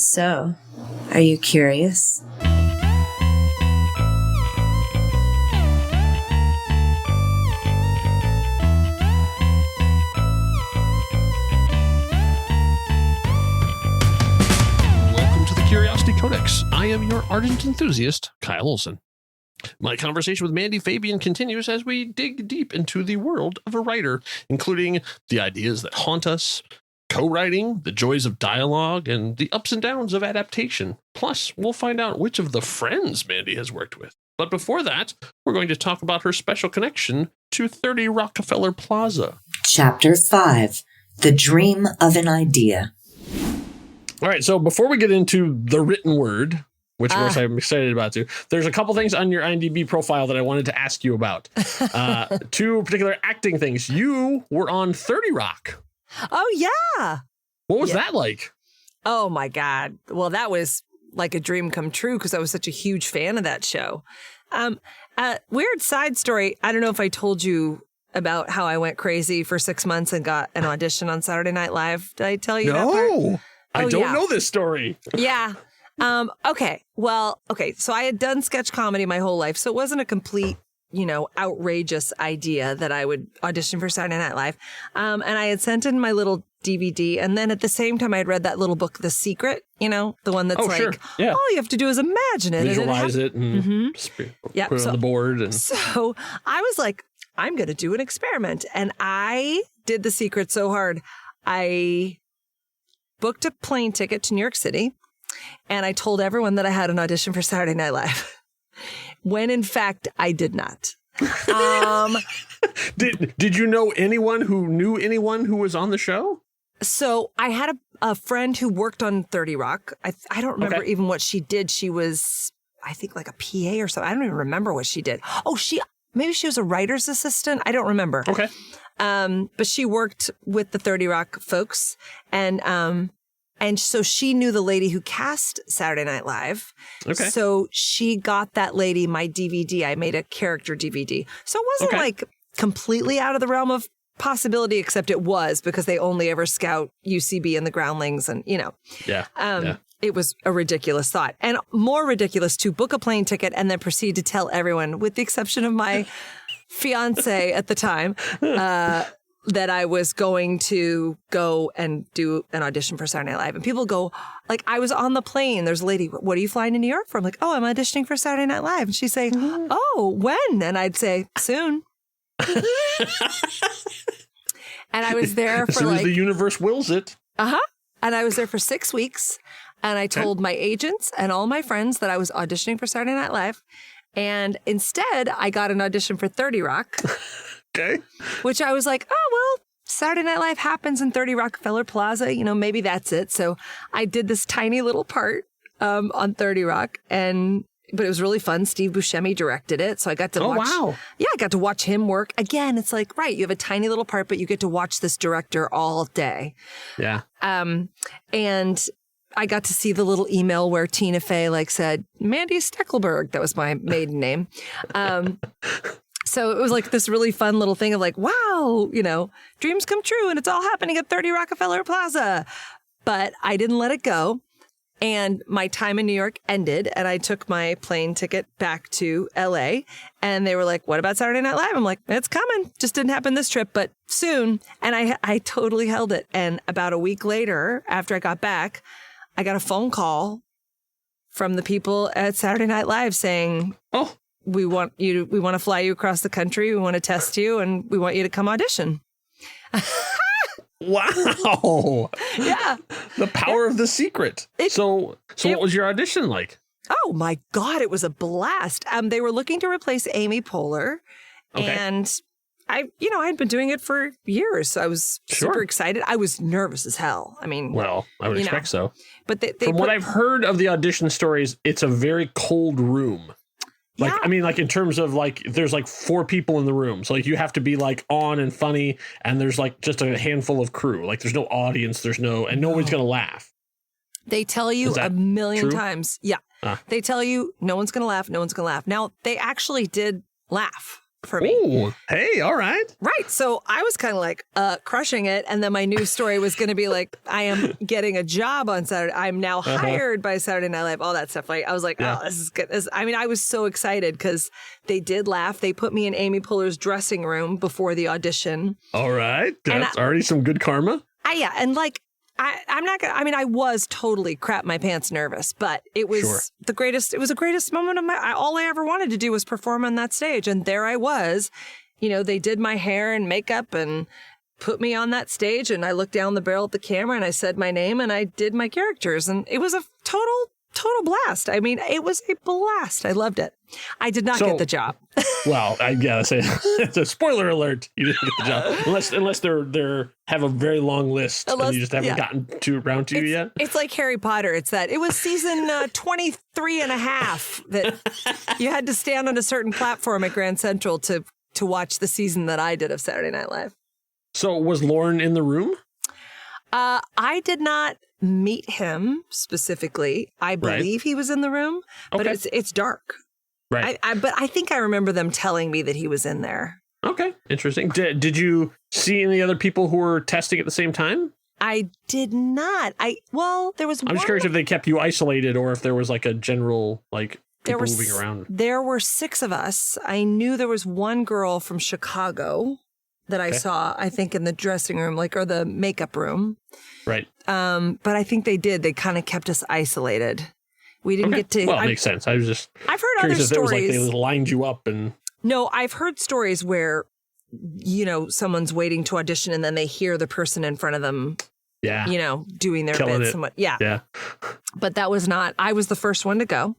So, are you curious? Welcome to the Curiosity Codex. I am your ardent enthusiast, Kyle Olson. My conversation with Mandy Fabian continues as we dig deep into the world of a writer, including the ideas that haunt us, co-writing, the joys of dialogue, and the ups and downs of adaptation. Plus, we'll find out which of the friends Mandy has worked with. But before that, we're going to talk about her special connection to 30 Rockefeller Plaza. Chapter 5, The Dream of an Idea. All right, so before we get into the written word, which of course I'm excited about too, there's a couple things on your IMDb profile that I wanted to ask you about. Two particular acting things. You were on 30 Rock. Oh, yeah. What was that like? Oh, my God. Well, that was like a dream come true because I was such a huge fan of that show. Weird side story. I don't know if I told you about how I went crazy for 6 months and got an audition on Saturday Night Live. Did I tell you that part? No, I don't know this story. Yeah. Okay. Well, okay. So I had done sketch comedy my whole life. So it wasn't a complete, outrageous idea that I would audition for Saturday Night Live. And I had sent in my little DVD. And then at the same time, I had read that little book, The Secret, the one that's sure. Yeah. all you have to do is imagine it. Visualize it and put it on the board. And So I was like, I'm going to do an experiment. And I did The Secret so hard. I booked a plane ticket to New York City. And I told everyone that I had an audition for Saturday Night Live, when in fact I did not. Did you know anyone who knew anyone who was on the show? So I had a friend who worked on 30 Rock. I don't remember even what she did. She was, I think, like a PA or something. I don't even remember what she did. Oh, maybe she was a writer's assistant. I don't remember. Okay. But she worked with the 30 Rock folks, and so she knew the lady who cast Saturday Night Live. Okay. So she got that lady my DVD. I made a character DVD. So it wasn't like completely out of the realm of possibility, except it was because they only ever scout UCB and the Groundlings and, Yeah. It was a ridiculous thought. And more ridiculous to book a plane ticket and then proceed to tell everyone, with the exception of my fiance at the time, that I was going to go and do an audition for Saturday Night Live. And people go, like, I was on the plane. There's a lady, what are you flying to New York for? I'm like, oh, I'm auditioning for Saturday Night Live. And she'd say, oh, when? And I'd say, soon. And I was there for as soon as the universe wills it. And I was there for 6 weeks. And I told my agents and all my friends that I was auditioning for Saturday Night Live. And instead, I got an audition for 30 Rock. Okay. Which I was like, oh, well, Saturday Night Live happens in 30 Rockefeller Plaza. Maybe that's it. So I did this tiny little part on 30 Rock. But it was really fun. Steve Buscemi directed it. So I got to watch. Oh, wow. Yeah, I got to watch him work. Again, it's like, right, you have a tiny little part, but you get to watch this director all day. Yeah. And I got to see the little email where Tina Fey said, Mandy Steckelberg. That was my maiden name. So it was like this really fun little thing of wow, dreams come true and it's all happening at 30 Rockefeller Plaza. But I didn't let it go. And my time in New York ended and I took my plane ticket back to LA and they were like, what about Saturday Night Live? I'm like, it's coming. Just didn't happen this trip, but soon. And I totally held it. And about a week later, after I got back, I got a phone call from the people at Saturday Night Live saying, oh, we want to fly you across the country. We want to test you and we want you to come audition. Wow. Yeah. The power of The Secret. So what was your audition like? Oh my God, it was a blast. They were looking to replace Amy Poehler. Okay. And I'd been doing it for years. So I was super excited. I was nervous as hell. I mean, well, I would expect so. But from what I've heard of the audition stories, it's a very cold room. In terms of there's 4 people in the room. So you have to be on and funny. And there's just a handful of crew. There's no audience. And nobody's going to laugh. They tell you a million times. Yeah. They tell you no one's going to laugh. No one's going to laugh. Now, they actually did laugh. for me. Oh, hey, all right. Right. So I was kind of like crushing it. And then my news story was going to be like, I am getting a job on Saturday. I'm now hired by Saturday Night Live, all that stuff. Like, I was like, oh, this is good. I was so excited because they did laugh. They put me in Amy Poehler's dressing room before the audition. All right. That's already some good karma. And like, I'm not gonna. I mean, I was totally crap my pants nervous, but it was the greatest. It was the greatest moment of all I ever wanted to do was perform on that stage, and there I was. You know, they did my hair and makeup and put me on that stage, and I looked down the barrel at the camera and I said my name and I did my characters, and it was a total blast. I mean, it was a blast. I loved it. I did not get the job. Well, I gotta say, it's a spoiler alert. You didn't get the job unless they're have a very long list and you just haven't gotten around to yet. It's like Harry Potter. It was season 23 and a half that you had to stand on a certain platform at Grand Central to watch the season that I did of Saturday Night Live. So was Lauren in the room? I did not meet him specifically. I believe he was in the room, but it's dark. Right. But I think I remember them telling me that he was in there. Okay. Interesting. Did you see any other people who were testing at the same time? I did not. There was I'm just curious if they kept you isolated or if there was like a general, like, people moving around. There were 6 of us. I knew there was one girl from Chicago that I saw, I think, in the dressing room, or the makeup room. Right. But I think they kind of kept us isolated. We didn't get to. Well, it makes sense. I've heard other stories. It was like they lined you up and. No, I've heard stories where, someone's waiting to audition and then they hear the person in front of them. Yeah. Doing their Killing bits. Yeah. But that was not. I was the first one to go.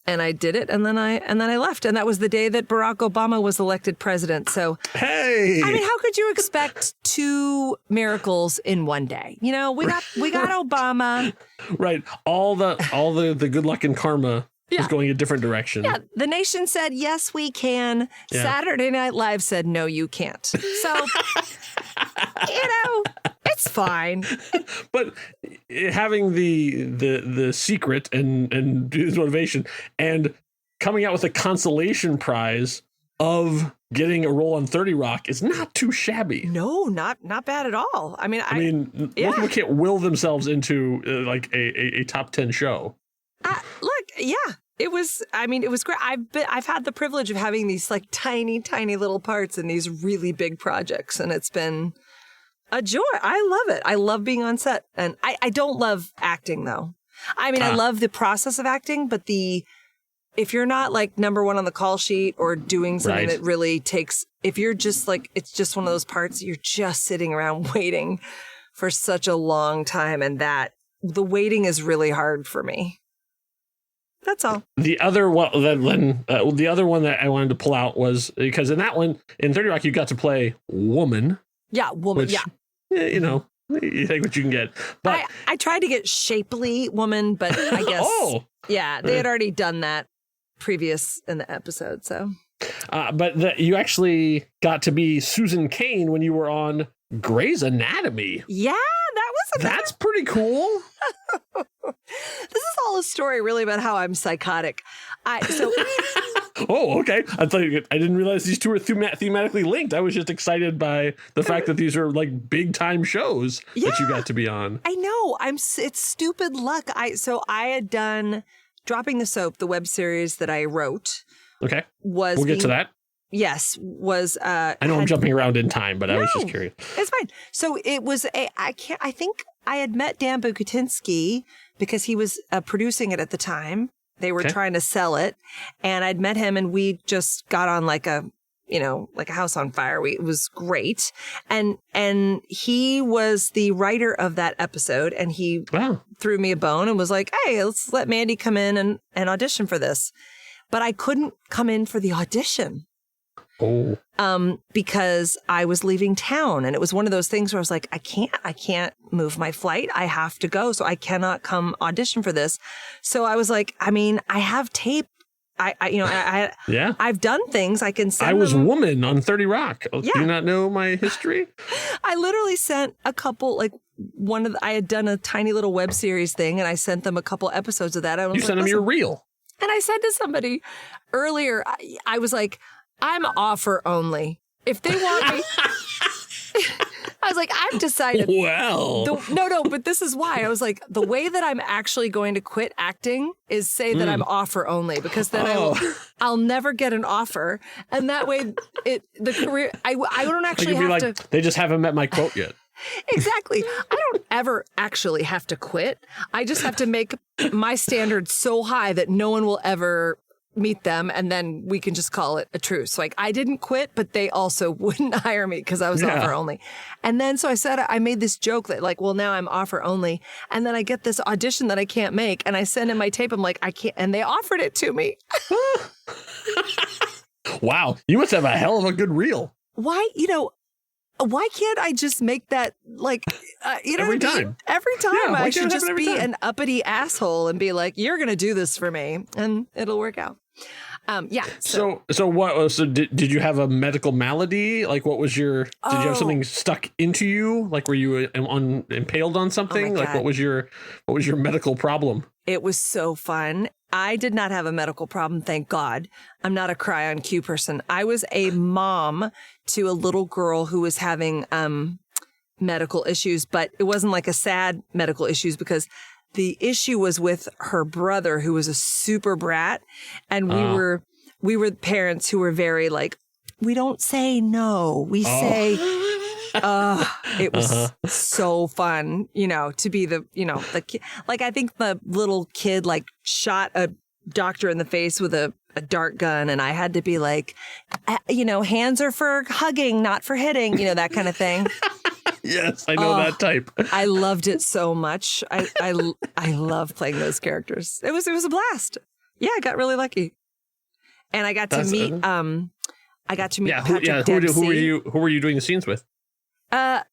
And I did it, and then I left, and that was the day that Barack Obama was elected president. So, hey, I mean, how could you expect 2 miracles in one day? We got Obama, right? All the good luck and karma is going a different direction. Yeah, the nation said yes, we can. Yeah. Saturday Night Live said no, you can't. So, it's fine. But having the secret and his motivation and coming out with a consolation prize of getting a role on 30 Rock is not too shabby. No, not bad at all. I mean, most people can't will themselves into like a top 10 show. It was great. I've had the privilege of having these like tiny little parts in these really big projects, and it's been a joy. I love it. I love being on set. And I don't love acting, though. I mean, I love the process of acting, but if you're not like number 1 on the call sheet or doing something that really takes, if you're just like, it's just one of those parts, you're just sitting around waiting for such a long time. And the waiting is really hard for me. That's all. The other one that I wanted to pull out was because in that one, in 30 Rock, you got to play woman. Yeah, woman. Which, you take what you can get. But I tried to get shapely woman, but I guess they had already done that previous in the episode. So, but you actually got to be Susan Kane when you were on Grey's Anatomy. Yeah, that's pretty cool. This is all a story really about how I'm psychotic. Oh, okay. I didn't realize these two were thematically linked. I was just excited by the fact that these are like big time shows that you got to be on. I know. It's stupid luck. I had done Dropping the Soap, the web series that I wrote. Okay. We'll get to that. Yes, was. I know I'm jumping around in time, but I was just curious. It's fine. So it was I think I had met Dan Bukatinsky because he was producing it at the time. They were trying to sell it, and I'd met him, and we just got on like a house on fire. It was great, and he was the writer of that episode, and he threw me a bone and was like, "Hey, let's let Mandy come in and audition for this," but I couldn't come in for the audition. Oh. Because I was leaving town, and it was one of those things where I was like, I can't move my flight. I have to go. So I cannot come audition for this. So I was like, I mean, I have tape. I've done things I can send. I was woman on 30 Rock. Do you not know my history? I literally sent a couple, I had done a tiny little web series thing, and I sent them a couple episodes of that. You sent them your reel. And I said to somebody earlier, I was like, I'm offer only. If they want me, I was like, I've decided. Well. No, but this is why. I was like, the way that I'm actually going to quit acting is say that I'm offer only, because then I'll never get an offer. And that way, the career, I don't actually have to. They just haven't met my quote yet. Exactly. I don't ever actually have to quit. I just have to make my standards so high that no one will ever meet them, and then we can just call it a truce. Like, I didn't quit, but they also wouldn't hire me because I was offer only. And then so I said, I made this joke that like, well, now I'm offer only. And then I get this audition that I can't make, and I send in my tape. I'm like, I can't, and they offered it to me. Wow. You must have a hell of a good reel. Why can't I just make that like, every time? Every time Yeah, I should just be an uppity asshole and be like, you're going to do this for me, and it'll work out. So what? So did you have a medical malady? Like, what was your? Did you have something stuck into you? Like, were you impaled on something? Like, what was your medical problem? It was so fun. I did not have a medical problem, thank God. I'm not a cry on cue person. I was a mom to a little girl who was having medical issues, but it wasn't like a sad medical issues, because the issue was with her brother, who was a super brat. And we were parents who were very like, we don't say no. We say, it was so fun, to be the kid. Like, I think the little kid like shot a doctor in the face with a dart gun, and I had to be like, hands are for hugging, not for hitting, that kind of thing. Yes, I know that type. I loved it so much. I love playing those characters. It was a blast. Yeah, I got really lucky, and I got to meet Patrick Dempsey. Who were you doing the scenes with? I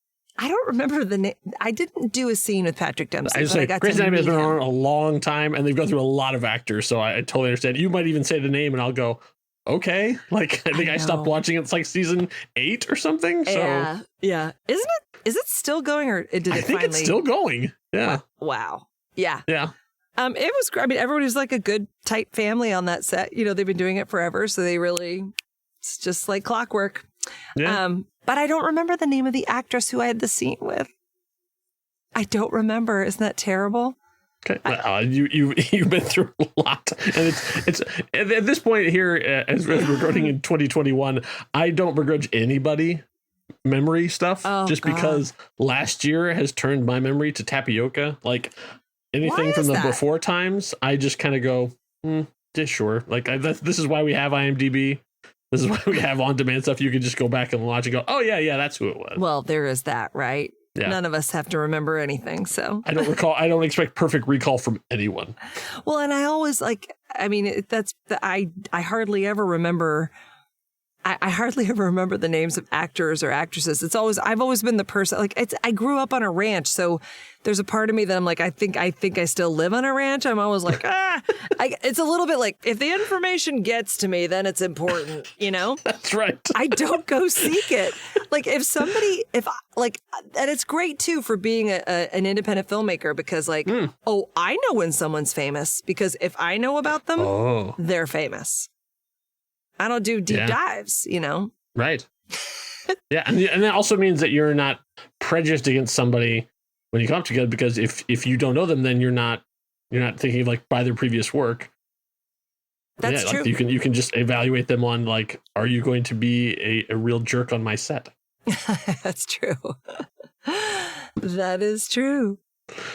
don't remember the name. I didn't do a scene with Patrick Dempsey. Grey's Anatomy has been on a long time, and they've gone through a lot of actors, so I totally understand. You might even say the name, and I'll go, okay. Like, I think I stopped watching it. It's like season 8 or something. So yeah. Is it still going, or did it finally? I think it's still going. Yeah. Wow. Yeah. Yeah. It was. I mean, everybody was like a good, tight family on that set. They've been doing it forever, so it's just like clockwork. Yeah. But I don't remember the name of the actress who I had the scene with. I don't remember. Isn't that terrible? Okay. You've been through a lot, and it's at this point here, as we're recording in 2021, I don't begrudge anybody memory stuff, because last year has turned my memory to tapioca. Like, anything from the before times, I just kind of go, just sure. Like, this is why we have IMDb. This is why we have on-demand stuff. You can just go back and watch and go, oh, yeah, that's who it was. Well, there is that, right? Yeah. None of us have to remember anything, so. I don't expect perfect recall from anyone. Well, and I always I hardly ever remember. I hardly ever remember the names of actors or actresses. I've always been the person, like, I grew up on a ranch, so there's a part of me that I'm like, I think I still live on a ranch. I'm always like, it's a little bit like, if the information gets to me, then it's important, That's right. I don't go seek it. Like, and it's great too for being an independent filmmaker, because I know when someone's famous, because if I know about them, they're famous. I don't do deep dives, Right. Yeah. And that also means that you're not prejudiced against somebody when you come together, because if you don't know them, then you're not thinking like by their previous work. That's true. Like, you can just evaluate them on like, are you going to be a real jerk on my set? That's true. That is true.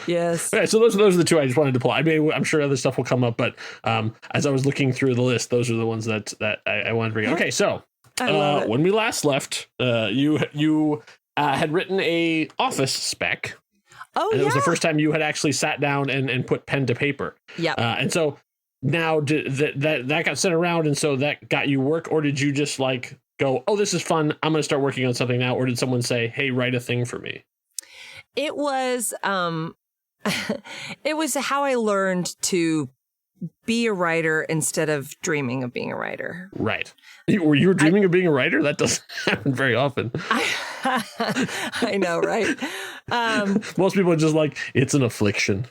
Yes. Okay, so those are the two I just wanted to pull. I mean, I'm sure other stuff will come up, but as I was looking through the list, those are the ones that I wanted to bring up. Okay, so when we last left, you had written a office spec. Oh, and it was the first time you had actually sat down and put pen to paper. Yeah. And so now that got sent around, and so that got you work, or did you just like go, oh, this is fun, I'm going to start working on something now, or did someone say, hey, write a thing for me? It was it was how I learned to be a writer instead of dreaming of being a writer. Right. You were dreaming of being a writer? That doesn't happen very often. I know, right? Most people are just like, it's an affliction.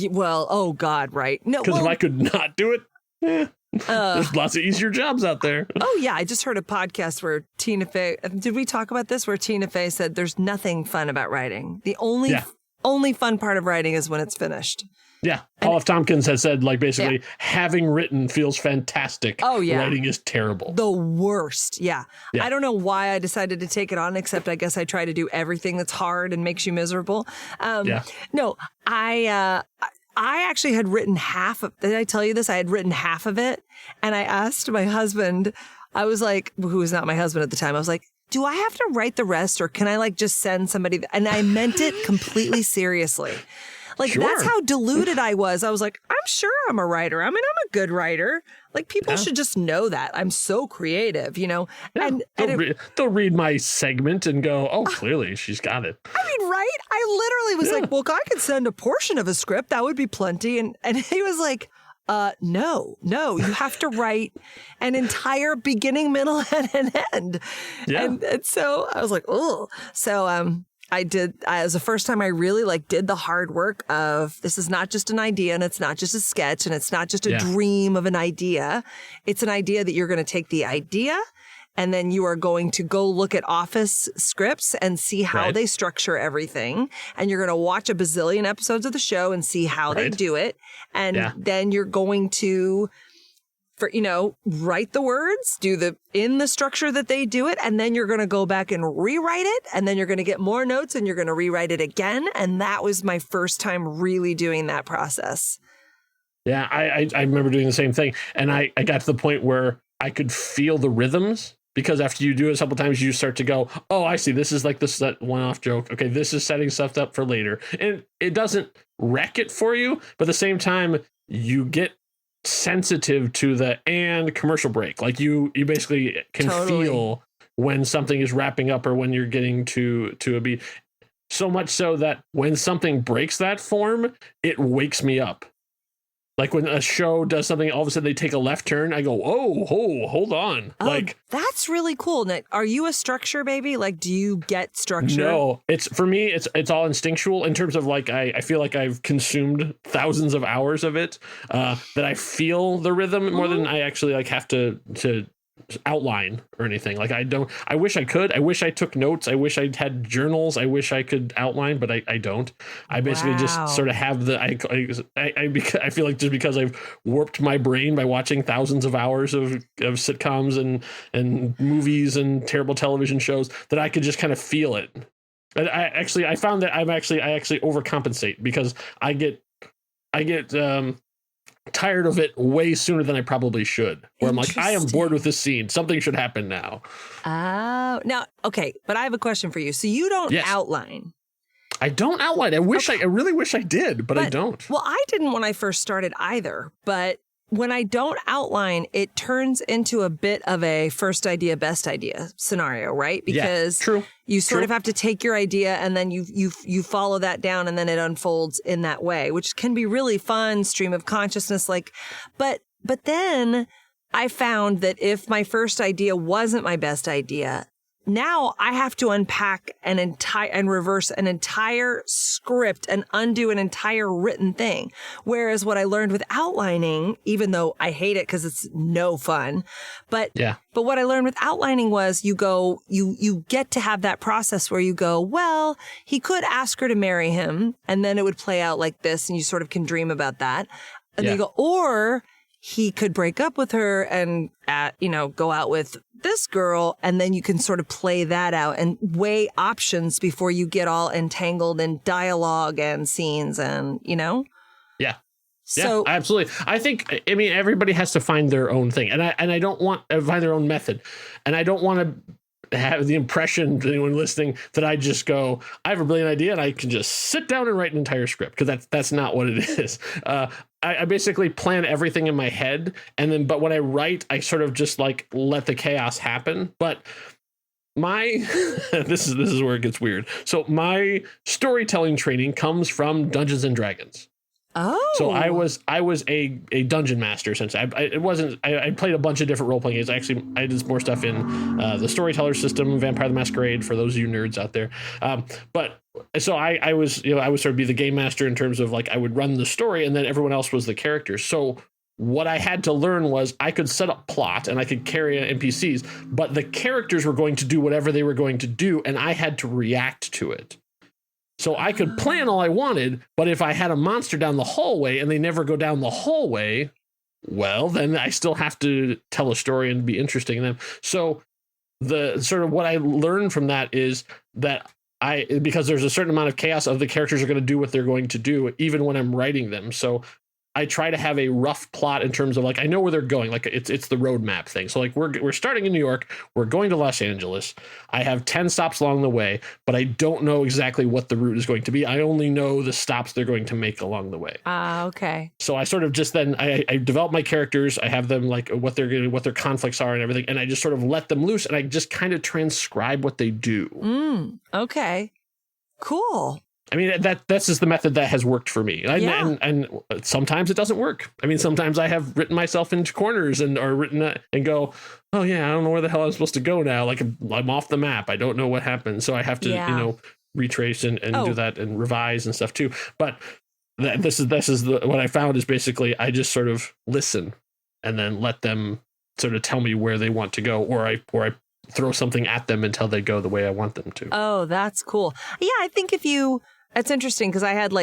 Well, oh God, right. No, because if I could not do it, There's lots of easier jobs out there. Oh, yeah. I just heard a podcast where Tina Fey, did we talk about this? Where Tina Fey said there's nothing fun about writing. The only fun part of writing is when it's finished. Yeah. Paul F. Tompkins has said, like, basically, having written feels fantastic. Oh, yeah. Writing is terrible. The worst. Yeah. I don't know why I decided to take it on, except I guess I try to do everything that's hard and makes you miserable. No, I actually had written half of, did I tell you this? I had written half of it. And I asked my husband, I was like, who was not my husband at the time. I was like, do I have to write the rest or can I like just send somebody? And I meant it completely seriously. Like, that's how deluded I was. I was like, I'm sure I'm a writer. I mean, I'm a good writer. Like, people should just know that. I'm so creative, you know? Yeah. They'll read my segment and go, oh, clearly she's got it. I mean, right? I literally was like, well, I could send a portion of a script. That would be plenty. And he was like, no, you have to write an entire beginning, middle, and an end. Yeah. And so I was like, oh. So, it was the first time I really like did the hard work of this is not just an idea and it's not just a sketch and it's not just a dream of an idea. It's an idea that you're going to take the idea and then you are going to go look at office scripts and see how they structure everything. And you're going to watch a bazillion episodes of the show and see how they do it. And then you're going to write the words, in the structure that they do it, and then you're going to go back and rewrite it, and then you're going to get more notes and you're going to rewrite it again. And that was my first time really doing that process. Yeah, I remember doing the same thing. And I got to the point where I could feel the rhythms because after you do it a couple times, you start to go, oh, I see. This is like that one-off joke. Okay, this is setting stuff up for later. And it doesn't wreck it for you, but at the same time, you get sensitive to the commercial break. Like you basically can feel when something is wrapping up or when you're getting to a beat. So much so that when something breaks that form, it wakes me up. Like when a show does something, all of a sudden they take a left turn. I go, oh, hold on. Oh, like that's really cool. Now, are you a structure baby? Like, do you get structure? No, for me, it's all instinctual in terms of like, I feel like I've consumed thousands of hours of it, that I feel the rhythm more than I actually like have to outline or anything. Like I wish I could. I wish I took notes. I wish I had journals. I wish I could outline, but I don't. I basically just sort of have I feel like just because I've warped my brain by watching thousands of hours of sitcoms and movies and terrible television shows that I could just kind of feel it. And I found that I actually overcompensate because I get tired of it way sooner than I probably should. Where I'm like, I am bored with this scene. Something should happen now. Oh, now, okay. But I have a question for you. So you don't outline. I don't outline. I really wish I did, but I don't. Well, I didn't when I first started either. But when I don't outline, it turns into a bit of a first idea, best idea scenario, right? Because you sort of have to take your idea and then you follow that down and then it unfolds in that way, which can be really fun, stream of consciousness. But then I found that if my first idea wasn't my best idea, now I have to unpack and reverse an entire script and undo an entire written thing. Whereas what I learned with outlining, even though I hate it because it's no fun, but what I learned with outlining was you get to have that process where you go, well, he could ask her to marry him and then it would play out like this and you sort of can dream about that. And then you go, or he could break up with her and, go out with this girl. And then you can sort of play that out and weigh options before you get all entangled in dialogue and scenes and, Yeah. So, yeah, absolutely. I think, everybody has to find their own thing. And I don't want to find their own method. And I don't want to have the impression to anyone listening that I just go, I have a brilliant idea and I can just sit down and write an entire script, because that's not what it is. I basically plan everything in my head, but when I write, I sort of just like let the chaos happen. But this is where it gets weird. So my storytelling training comes from Dungeons and Dragons. Oh, so I was a dungeon master essentially. I played a bunch of different role playing games. I did more stuff in the Storyteller system, Vampire the Masquerade, for those of you nerds out there. But so I would sort of be the game master in terms of like I would run the story, and then everyone else was the characters. So what I had to learn was I could set up plot and I could carry NPCs, but the characters were going to do whatever they were going to do, and I had to react to it. So I could plan all I wanted, but if I had a monster down the hallway and they never go down the hallway, well, then I still have to tell a story and be interesting in them. So the sort of what I learned from that is that because there's a certain amount of chaos of the characters are going to do what they're going to do, even when I'm writing them. So I try to have a rough plot in terms of like, I know where they're going. Like it's the roadmap thing. So like we're starting in New York, we're going to Los Angeles. I have 10 stops along the way, but I don't know exactly what the route is going to be. I only know the stops they're going to make along the way. Okay. So I sort of just then I develop my characters. I have them like what their conflicts are and everything. And I just sort of let them loose and I just kind of transcribe what they do. Okay. Cool. I mean, that's just the method that has worked for me. And sometimes it doesn't work. I mean, sometimes I have written myself into corners or written and go, oh, yeah, I don't know where the hell I'm supposed to go now. Like I'm off the map. I don't know what happened. So I have to, retrace and do that and revise and stuff, too. But this is what I found is basically I just sort of listen and then let them sort of tell me where they want to go, or I throw something at them until they go the way I want them to. Oh, that's cool. Yeah, I think that's interesting because I had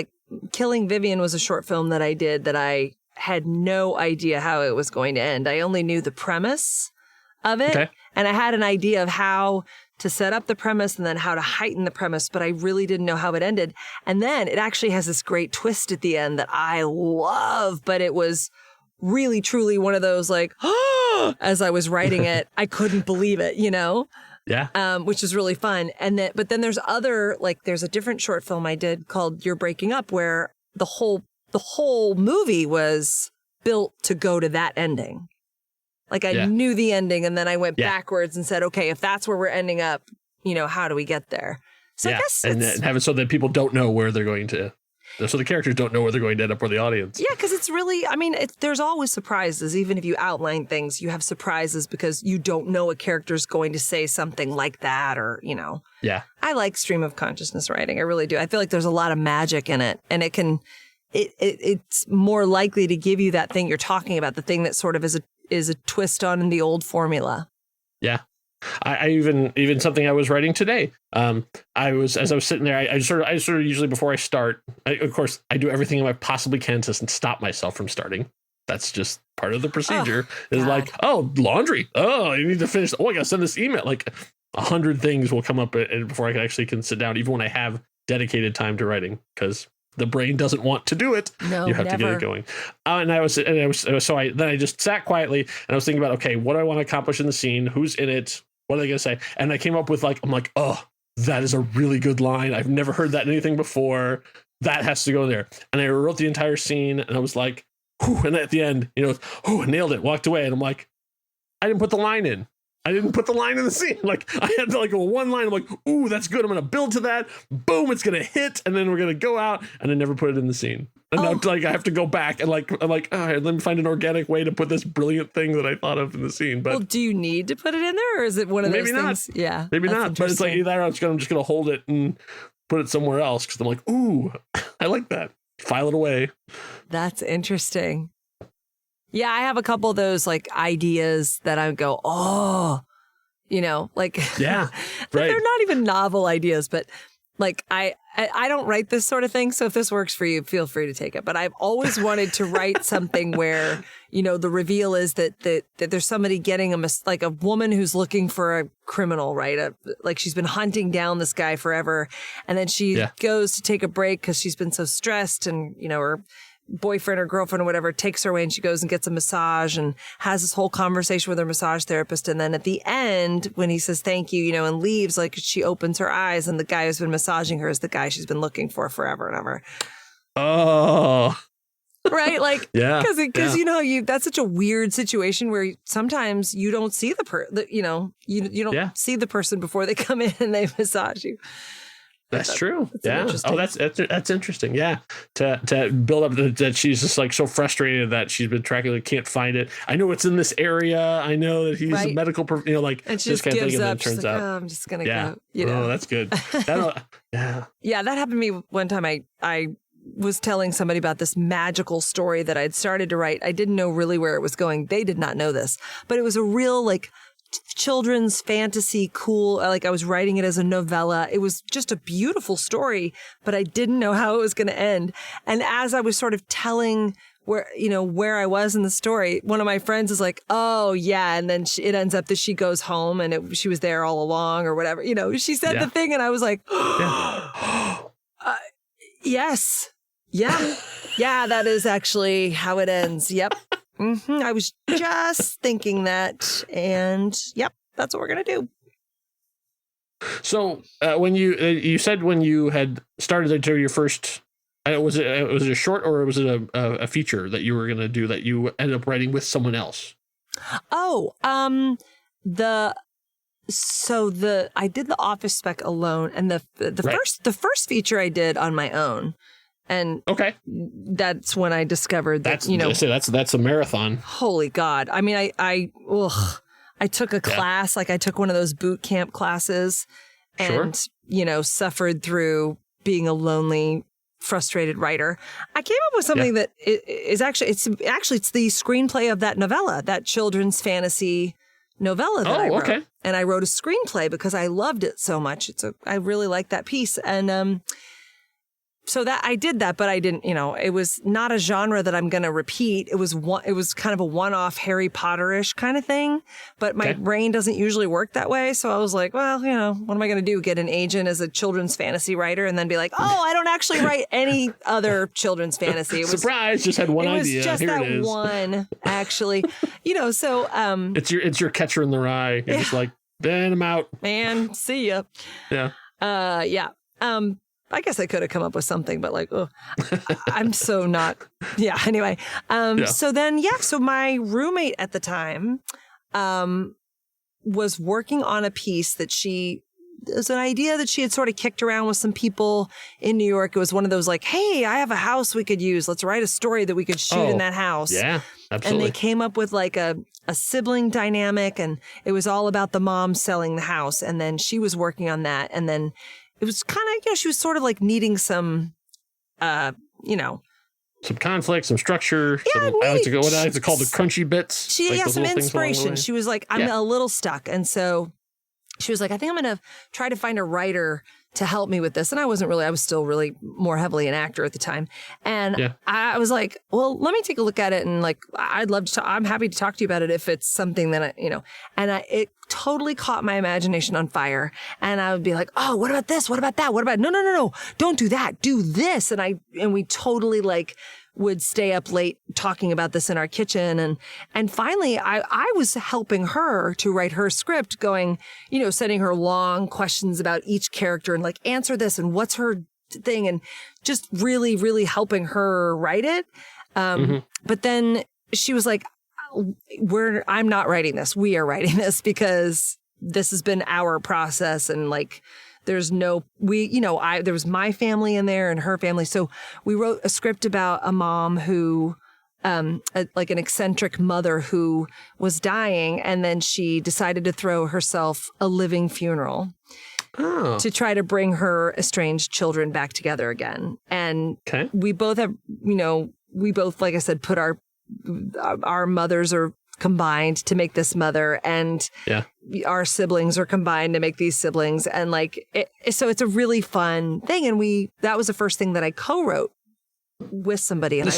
Killing Vivian was a short film that I did that I had no idea how it was going to end. I only knew the premise of it. Okay. And I had an idea of how to set up the premise and then how to heighten the premise, but I really didn't know how it ended. And then it actually has this great twist at the end that I love, but it was really, truly one of those as I was writing it, I couldn't believe it, Yeah. Which is really fun. But then there's there's a different short film I did called You're Breaking Up where the whole movie was built to go to that ending. I knew the ending and then I went backwards and said, okay, if that's where we're ending up, how do we get there? So I guess and have it so that people don't know where they're going to. So the characters don't know where they're going to end up or the audience. Yeah, because it's really, there's always surprises. Even if you outline things, you have surprises because you don't know a character's going to say something like that or, Yeah. I like stream of consciousness writing. I really do. I feel like there's a lot of magic in it. And it's more likely to give you that thing you're talking about, the thing that sort of is a twist on the old formula. Yeah. I even something I was writing today. As I was sitting there, I sort of usually before I start, of course, I do everything I possibly can to stop myself from starting. That's just part of the procedure. Laundry. Oh, I need to finish. Oh, I gotta send this email. 100 things will come up before I can sit down, even when I have dedicated time to writing, because the brain doesn't want to do it. No, you have to get it going. So I just sat quietly and I was thinking about, okay, what do I want to accomplish in the scene? Who's in it? What are they going to say? And I came up with oh, that is a really good line. I've never heard that in anything before. That has to go there. And I wrote the entire scene and I was like, whew, and at the end, I nailed it, walked away. And I'm like, I didn't put the line in. I didn't put the line in the scene. I had a one line. I'm like, ooh, that's good. I'm going to build to that. Boom, it's going to hit. And then we're going to go out. And I never put it in the scene. And now I have to go back and I'm like, all right, let me find an organic way to put this brilliant thing that I thought of in the scene. But well, do you need to put it in there or is it one of those maybe things? Not. Yeah. Maybe not. But it's either I'm just going to hold it and put it somewhere else. Cause I'm like, ooh, I like that. File it away. That's interesting. Yeah. I have a couple of those ideas that I go, oh, yeah, right. They're not even novel ideas, but I don't write this sort of thing. So if this works for you, feel free to take it. But I've always wanted to write something where, the reveal is that there's somebody getting a woman who's looking for a criminal, right? She's been hunting down this guy forever. And then she goes to take a break because she's been so stressed and, her boyfriend or girlfriend or whatever takes her away and she goes and gets a massage and has this whole conversation with her massage therapist. And then at the end, when he says thank you, and leaves, she opens her eyes and the guy who's been massaging her is the guy she's been looking for forever and ever. Oh, right. Because that's such a weird situation where sometimes you don't see you don't see the person before they come in and they massage you. That's true. Yeah. Oh, that's interesting. Yeah. To build up that she's just so frustrated that she's been tracking it, can't find it. I know it's in this area. I know that he's a medical, and she just gives up. And then turns out, I'm just gonna go. Oh, that's good. Yeah. Yeah, that happened to me one time. I was telling somebody about this magical story that I'd started to write. I didn't know really where it was going. They did not know this, but it was a real like children's fantasy, cool. Like I was writing it as a novella. It was just a beautiful story, but I didn't know how it was going to end. And as I was sort of telling where I was in the story, one of my friends is like, oh yeah. And then it ends up that she goes home and she was there all along or whatever, she said the thing. And I was like, yes. Yeah. Yeah. That is actually how it ends. Yep. I was just thinking that, and yep, that's what we're going to do. So when you said when you had started to do your first, was it a short or was it a feature that you were going to do that you ended up writing with someone else? Oh, I did the Office spec alone, and the first feature I did on my own. And okay, that's when I discovered that, that's a marathon. Holy God. I mean, I took a class, like I took one of those boot camp classes and, suffered through being a lonely, frustrated writer. I came up with something that is actually, it's the screenplay of that novella, that children's fantasy novella that I wrote. Okay. And I wrote a screenplay because I loved it so much. I really liked that piece. And, so that I did that, but I didn't, it was not a genre that I'm going to repeat. It was kind of a one-off Harry Potter-ish kind of thing, but my brain doesn't usually work that way. So I was like, well, what am I going to do? Get an agent as a children's fantasy writer and then be like, oh, I don't actually write any other children's fantasy. Surprise, just had one idea. It was just Here that it is. One, actually, so. It's your Catcher in the Rye. You're just like, then I'm out. Man, see ya. Yeah. Yeah. I guess I could have come up with something, but like, I'm so not. Yeah. Anyway. So then, so my roommate at the time, was working on a piece that it was an idea that she had sort of kicked around with some people in New York. It was one of those like, hey, I have a house we could use. Let's write a story that we could shoot in that house. Yeah, absolutely. And they came up with like a sibling dynamic, and it was all about the mom selling the house. And then she was working on that. And then it was kind of, she was sort of like needing some, some conflict, some structure. Yeah, I like to call the crunchy bits. Some inspiration. She was like, I'm a little stuck. And so she was like, I think I'm going to try to find a writer to help me with this. And I was still really more heavily an actor at the time. And I was like, well, let me take a look at it. And like, I'd love to, I'm happy to talk to you about it if it's something that it totally caught my imagination on fire. And I would be like, oh, what about this? What about that? What about, no, don't do that. Do this. And we totally like would stay up late talking about this in our kitchen. And finally I was helping her to write her script, going, sending her long questions about each character and like, answer this and what's her thing, and just really, really helping her write it. But then she was like, I'm not writing this. We are writing this because this has been our process. And like, there was my family in there and her family. So we wrote a script about a mom who, like an eccentric mother who was dying. And then she decided to throw herself a living funeral to try to bring her estranged children back together again. And we both have, like I said, put our mothers are combined to make this mother, and our siblings are combined to make these siblings. And like, so it's a really fun thing. And that was the first thing that I co-wrote with somebody. And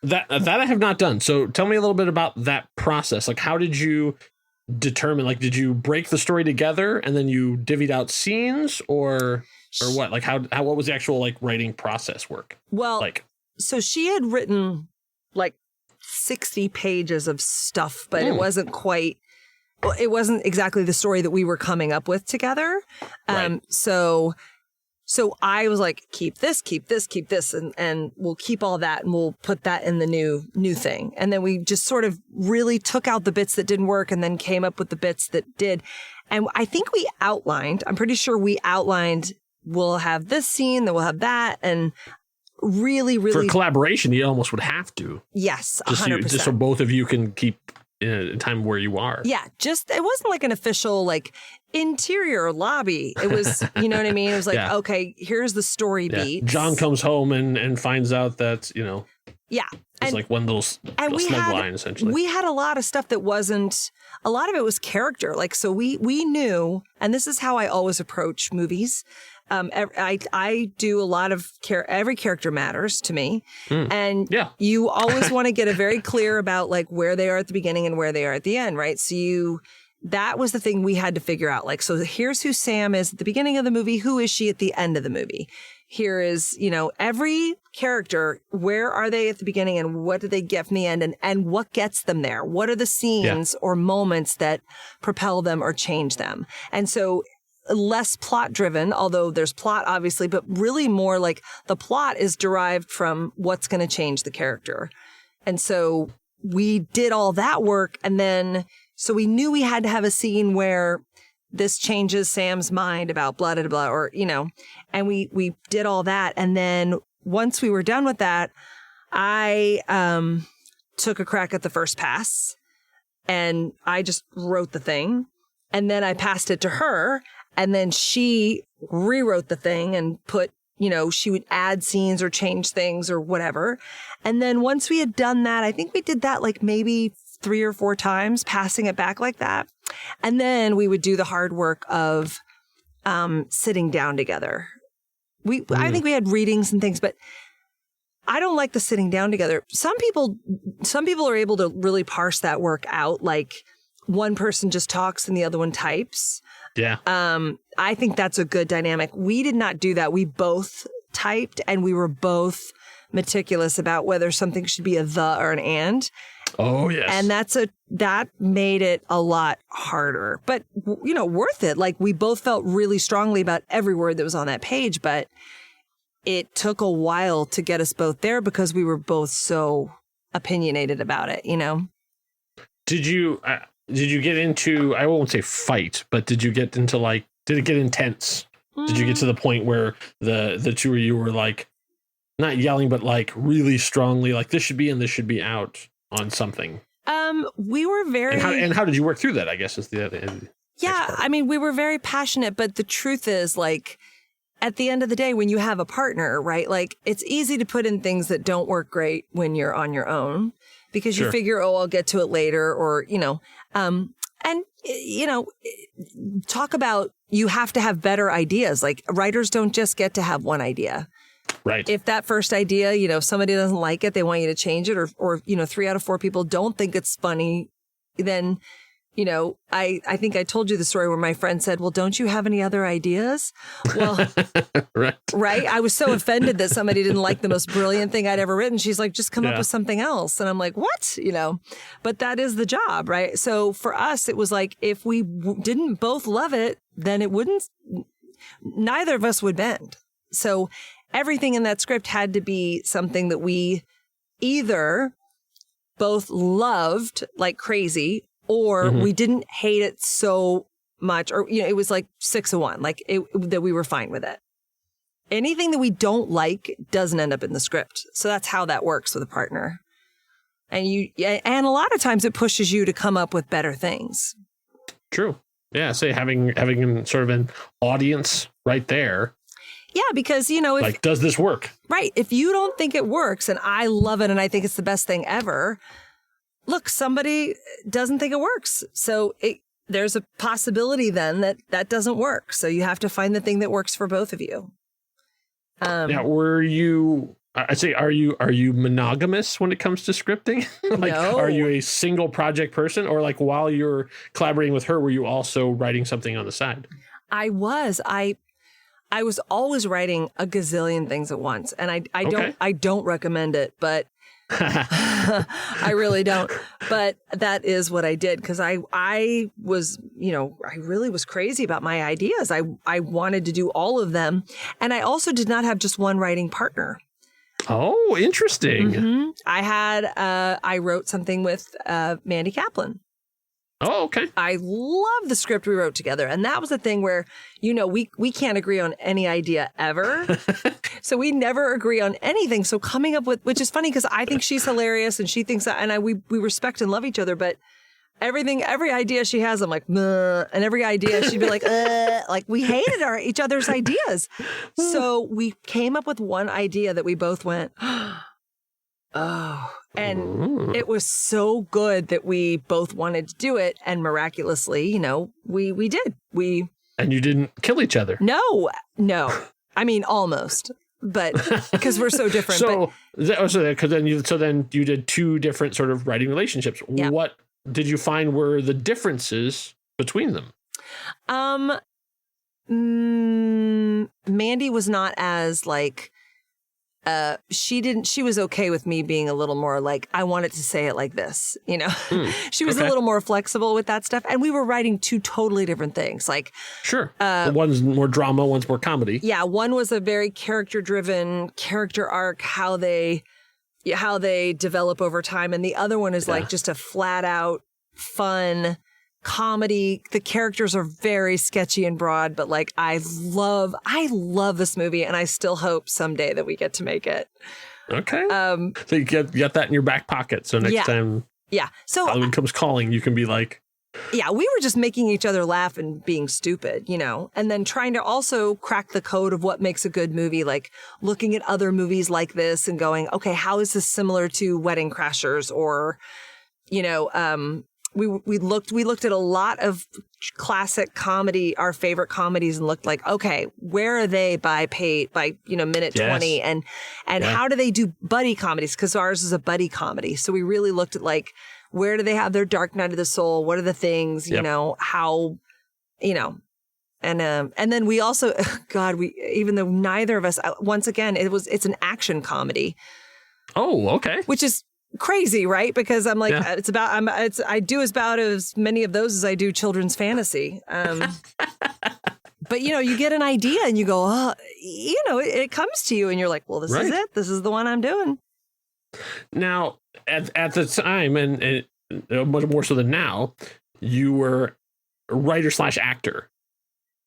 that I have not done. So tell me a little bit about that process. Like, how did you determine, like, did you break the story together and then you divvied out scenes or what? Like what was the actual like writing process work? Well, so she had written like 60 pages of stuff, but it wasn't exactly the story that we were coming up with together. So I was like, keep this, and we'll keep all that and we'll put that in the new thing. And then we just sort of really took out the bits that didn't work and then came up with the bits that did. And I think I'm pretty sure we outlined, we'll have this scene, then we'll have that. And really, really, for collaboration, you almost would have to. Yes, 100%. Just so both of you can keep in a time where you are. Yeah, just it wasn't like an official like interior lobby. It was, you know what I mean? It was like, okay, here's the story beat. John comes home and finds out that, it's like one little snug line, essentially. We had a lot of stuff that wasn't, a lot of it was character. Like, so we knew, and this is how I always approach movies. I do a lot of every character matters to me. And you always want to get a very clear about like where they are at the beginning and where they are at the end, right? So that was the thing we had to figure out. Like, so here's who Sam is at the beginning of the movie. Who is she at the end of the movie? Here is, every character, where are they at the beginning and what do they get from the end and what gets them there? What are the scenes or moments that propel them or change them? And so less plot driven, although there's plot obviously, but really more like the plot is derived from what's going to change the character. And so we did all that work. And then, so we knew we had to have a scene where this changes Sam's mind about blah, blah, blah, or, and we did all that. And then once we were done with that, I took a crack at the first pass and I just wrote the thing. And then I passed it to her. And then she rewrote the thing and put, she would add scenes or change things or whatever. And then once we had done that, I think we did that like maybe 3 or 4 times, passing it back like that. And then we would do the hard work of sitting down together. I think we had readings and things, but I don't like the sitting down together. Some people are able to really parse that work out. Like one person just talks and the other one types. Yeah. I think that's a good dynamic. We did not do that. We both typed and we were both meticulous about whether something should be a the or an and. Oh, yes. And that made it a lot harder, but worth it. Like we both felt really strongly about every word that was on that page, but it took a while to get us both there because we were both so opinionated about it, Did you get into, I won't say fight, but did you get into did it get intense? Did you get to the point where the two of you were like, not yelling, but like really strongly, like this should be in, this should be out on something? We were very... And how did you work through that, I guess, is the yeah, I mean, we were very passionate, but the truth is like, at the end of the day, when you have a partner, right, like it's easy to put in things that don't work great when you're on your own because you figure, I'll get to it later or, talk about, you have to have better ideas. Like writers don't just get to have one idea. Right. If that first idea, if somebody doesn't like it, they want you to change it or 3 out of 4 people don't think it's funny, then, I think I told you the story where my friend said, well, don't you have any other ideas? Well, right. I was so offended that somebody didn't like the most brilliant thing I'd ever written. She's like, just come up with something else. And I'm like, what? But that is the job. Right. So for us, it was like, if we didn't both love it, then neither of us would bend. So everything in that script had to be something that we either both loved like crazy or we didn't hate it so much, or, it was like 6 of 1, like that we were fine with it. Anything that we don't like doesn't end up in the script. So that's how that works with a partner. And a lot of times it pushes you to come up with better things. True. Yeah. Say having sort of an audience right there. Yeah, because, if, does this work? Right. If you don't think it works and I love it and I think it's the best thing ever, look, somebody doesn't think it works. So there's a possibility then that doesn't work. So you have to find the thing that works for both of you. Now, are you monogamous when it comes to scripting? No. Are you a single project person, or while you're collaborating with her, were you also writing something on the side? I was. I was always writing a gazillion things at once, and I don't recommend it, but I really don't. But that is what I did because I was, I really was crazy about my ideas. I wanted to do all of them, and I also did not have just one writing partner. Oh, interesting. Mm-hmm. I wrote something with Mandy Kaplan. Oh, okay. I love the script we wrote together. And that was the thing where, we can't agree on any idea ever. So we never agree on anything. So coming up with, which is funny because I think she's hilarious and she thinks that, and we respect and love each other. But every idea she has, I'm like, "Meh," and every idea she'd be like, like we hated each other's ideas. So we came up with one idea that we both went, oh, and it was so good that we both wanted to do it. And miraculously, we did. And you didn't kill each other. No. I mean, almost. But because we're so different. So then you did two different sort of writing relationships. Yeah. What did you find were the differences between them? Mandy was not as like, she was okay with me being a little more like, I wanted to say it like this, She was a little more flexible with that stuff. And we were writing two totally different things. Like, sure. One's more drama, one's more comedy. Yeah. One was a very character driven character arc, how they develop over time. And the other one is like just a flat out fun comedy. The characters are very sketchy and broad, but like I love this movie, and I still hope someday that we get to make it. Okay. So you get that in your back pocket. So next time, so Halloween comes calling, you can be like, yeah, we were just making each other laugh and being stupid, and then trying to also crack the code of what makes a good movie, like looking at other movies like this and going, okay, how is this similar to Wedding Crashers or, We looked at a lot of classic comedy, our favorite comedies, and looked like, okay, where are they by minute 20, and how do they do buddy comedies? Because ours is a buddy comedy, so we really looked at like, where do they have their dark night of the soul? What are the things, how, and then we also, even though neither of us, once again, it's an action comedy. Oh, okay. Which is crazy, right? Because I'm like, I do about as many of those as I do children's fantasy. But you get an idea and you go, oh, it comes to you and you're like, well, this is it. This is the one I'm doing. Now, at the time, and much more so than now, you were a writer/actor.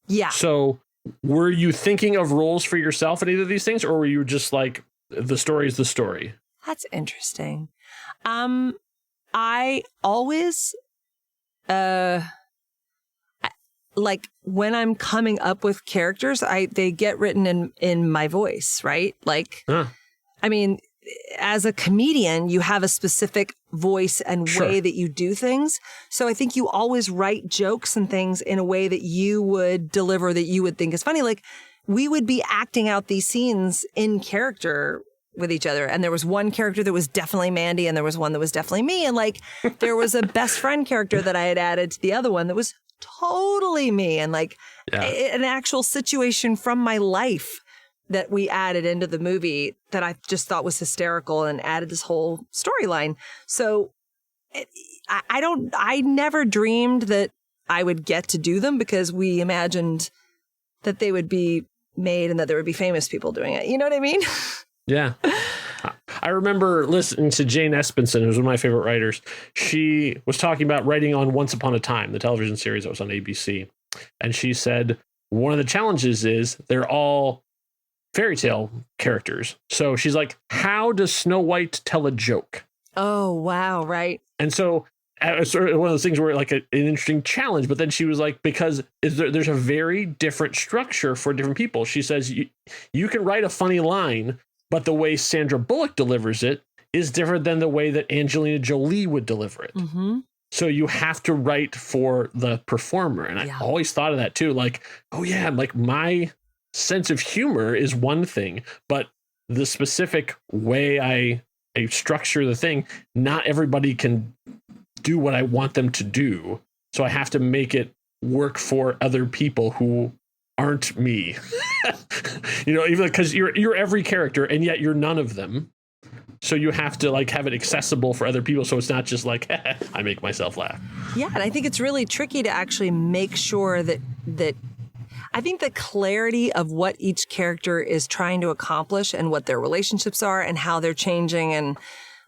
Yeah. So were you thinking of roles for yourself in either of these things, or were you just like, the story is the story? That's interesting. I always, like when I'm coming up with characters, they get written in my voice, right? Like, I mean, as a comedian, you have a specific voice and way that you do things. So I think you always write jokes and things in a way that you would deliver, that you would think is funny. Like we would be acting out these scenes in character with each other. And there was one character that was definitely Mandy, and there was one that was definitely me. And like, there was a best friend character that I had added to the other one that was totally me. And like an actual situation from my life that we added into the movie that I just thought was hysterical and added this whole storyline. So I never dreamed that I would get to do them, because we imagined that they would be made and that there would be famous people doing it. You know what I mean? Yeah. I remember listening to Jane Espenson, who's one of my favorite writers. She was talking about writing on Once Upon a Time, the television series that was on ABC. And she said, one of the challenges is they're all fairy tale characters. So she's like, how does Snow White tell a joke? Oh, wow. Right. And so sort of one of those things where like an interesting challenge, but then she was like, because there's a very different structure for different people. She says, you can write a funny line, but the way Sandra Bullock delivers it is different than the way that Angelina Jolie would deliver it. Mm-hmm. So you have to write for the performer. And I always thought of that too. Like, oh yeah, like my sense of humor is one thing, but the specific way I structure the thing, not everybody can do what I want them to do. So I have to make it work for other people who aren't me. Even because you're every character and yet you're none of them. So you have to like have it accessible for other people. So it's not just like, I make myself laugh. Yeah. And I think it's really tricky to actually make sure that I think the clarity of what each character is trying to accomplish and what their relationships are and how they're changing, and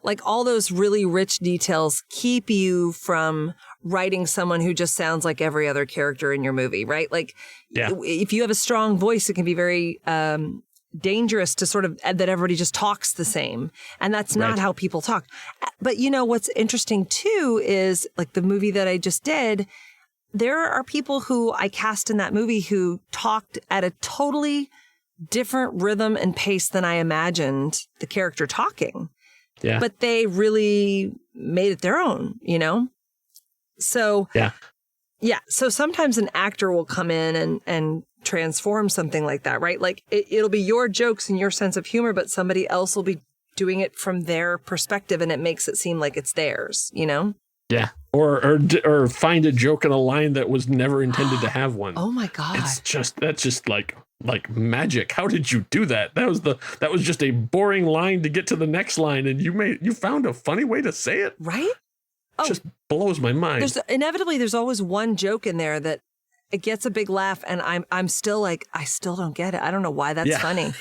like all those really rich details keep you from writing someone who just sounds like every other character in your movie, right? Like if you have a strong voice, it can be very dangerous to sort of that everybody just talks the same. And that's not how people talk. But you know, what's interesting too is like the movie that I just did, there are people who I cast in that movie who talked at a totally different rhythm and pace than I imagined the character talking. Yeah. But they really made it their own, you know? So, yeah. So sometimes an actor will come in and transform something like that, right? Like it'll be your jokes and your sense of humor, but somebody else will be doing it from their perspective and it makes it seem like it's theirs, you know? Yeah. Or find a joke in a line that was never intended to have one. Oh my God. That's just like magic. How did you do that? That was just a boring line to get to the next line, and you found a funny way to say it. Right? Oh, just blows my mind. There's always one joke in there that it gets a big laugh, and I'm still like, I still don't get it. I don't know why that's funny.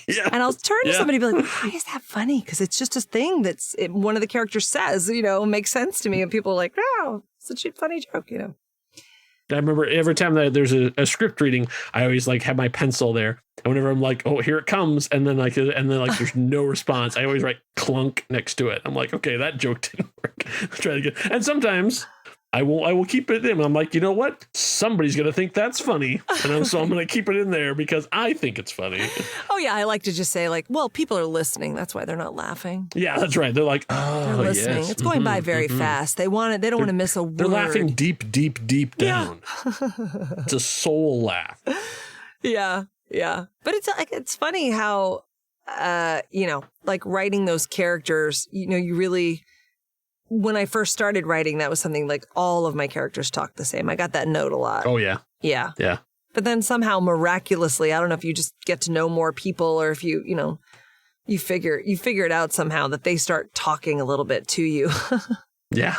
Yeah. And I'll turn to somebody and be like, why is that funny? Because it's just a thing one of the characters says, you know, makes sense to me. And people are like, oh, such a funny joke, you know. I remember every time that there's a script reading, I always like have my pencil there. And whenever I'm like, oh, here it comes. And then there's no response. I always write clunk next to it. I'm like, okay, that joke didn't work. Try it again. And sometimes I will keep it in. I'm like, you know what? Somebody's going to think that's funny. And so I'm going to keep it in there because I think it's funny. Oh, yeah. I like to just say like, well, people are listening. That's why they're not laughing. Yeah, that's right. They're like, oh, they're listening. Yes. It's going by very fast. They don't want to miss a word. They're laughing deep, deep, deep down. Yeah. It's a soul laugh. Yeah. Yeah. But it's funny how, you know, like writing those characters, you know, you really... When I first started writing, that was something like all of my characters talked the same. I got that note a lot. Oh, yeah. Yeah. Yeah. But then somehow miraculously, I don't know if you just get to know more people or if you figure it out somehow that they start talking a little bit to you. Yeah.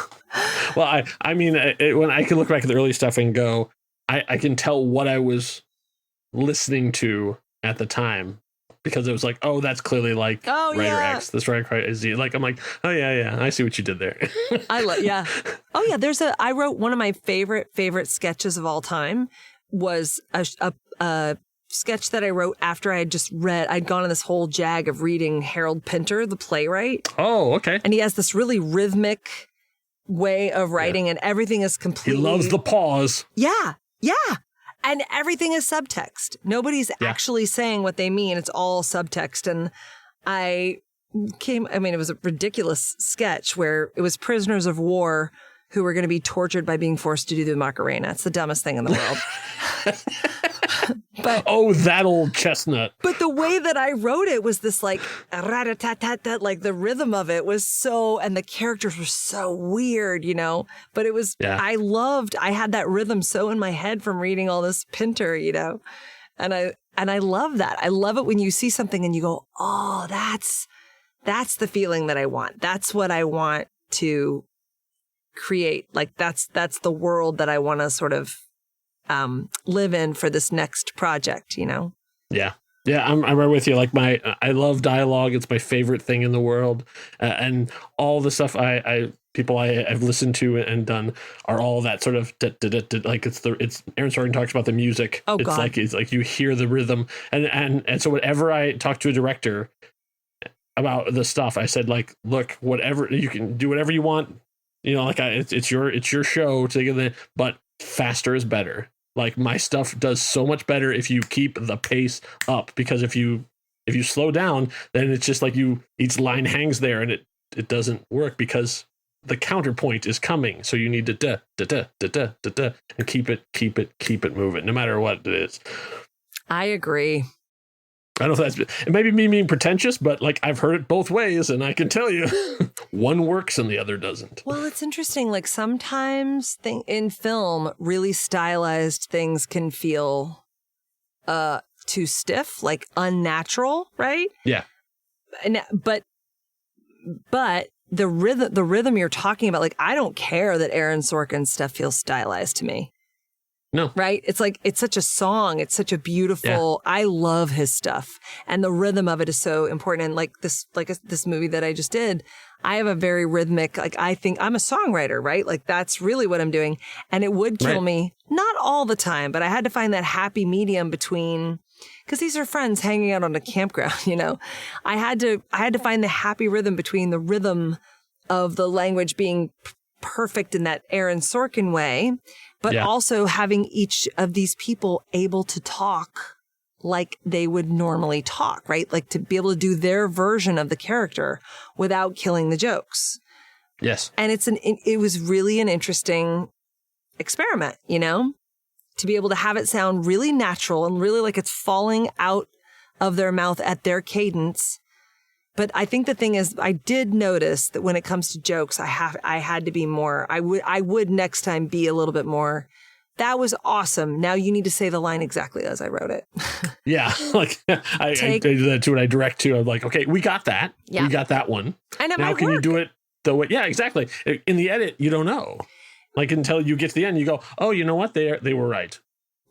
Well, I mean, when I can look back at the early stuff and go, I can tell what I was listening to at the time. Because it was like, oh, that's clearly like writer X. This writer is Z. Like, I'm like, oh yeah, I see what you did there. Yeah. Oh yeah, I wrote one of my favorite sketches of all time was a sketch that I wrote after I had just read. I'd gone on this whole jag of reading Harold Pinter, the playwright. Oh, okay. And he has this really rhythmic way of writing, and everything is completely. He loves the pause. Yeah. And everything is subtext. Nobody's actually saying what they mean. It's all subtext. And it was a ridiculous sketch where it was prisoners of war who were going to be tortured by being forced to do the Macarena. It's the dumbest thing in the world. But that old chestnut. But the way that I wrote it was this like rat-a-tat-tat-tat, like the rhythm of it was so, and the characters were so weird, you know. But it was I had that rhythm so in my head from reading all this Pinter, you know. And I love that. I love it when you see something and you go, oh, that's the feeling that I want. That's what I want to create. Like that's the world that I want to sort of live in for this next project, you know? Yeah. Yeah, I'm right with you. Like I love dialogue. It's my favorite thing in the world. And all the stuff I've listened to and done are all that sort of like it's Aaron Sorkin talks about the music. Oh, it's God. It's like you hear the rhythm and so whenever I talk to a director about the stuff, I said like, look, whatever you can do, whatever you want, you know, like it's your show to get but faster is better. Like my stuff does so much better if you keep the pace up, because if you slow down, then it's just like each line hangs there and it doesn't work because the counterpoint is coming. So you need to da da da da da da and keep it moving no matter what it is. I agree. I don't know if it may be me being pretentious, but like I've heard it both ways, and I can tell you one works and the other doesn't. Well, it's interesting. Like sometimes in film, really stylized things can feel too stiff, like unnatural, right? Yeah. But the rhythm you're talking about, like I don't care that Aaron Sorkin's stuff feels stylized to me. No. Right? It's like, it's such a song. It's such a beautiful, I love his stuff. And the rhythm of it is so important. And like this movie that I just did, I have a very rhythmic, like I think I'm a songwriter, right? Like that's really what I'm doing. And it would kill me, not all the time, but I had to find that happy medium between, because these are friends hanging out on a campground, you know. I had to find the happy rhythm between the rhythm of the language being perfect in that Aaron Sorkin way, but also having each of these people able to talk like they would normally talk, right? Like to be able to do their version of the character without killing the jokes. Yes. And it was really an interesting experiment, you know, to be able to have it sound really natural and really like it's falling out of their mouth at their cadence. But I think the thing is, I did notice that when it comes to jokes, I had to be more, I would next time be a little bit more, that was awesome. Now you need to say the line exactly as I wrote it. Yeah. Like I do that too when I direct too. I'm like, okay, we got that. Yeah. We got that one. And it now might can work. You do it the way? Yeah, exactly. In the edit, you don't know. Like until you get to the end, you go, oh, you know what? They were right.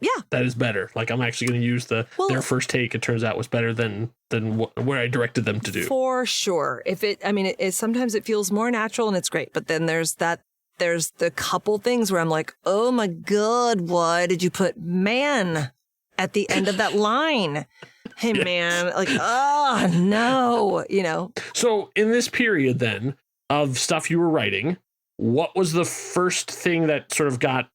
Yeah. That is better. Like I'm actually going to use their first take. It turns out was better than where I directed them to do. For sure. Sometimes it feels more natural and it's great. But then there's the couple things where I'm like, oh my God, why did you put man at the end of that line? Hey, man, like, oh, no, you know. So in this period then of stuff you were writing, what was the first thing that sort of got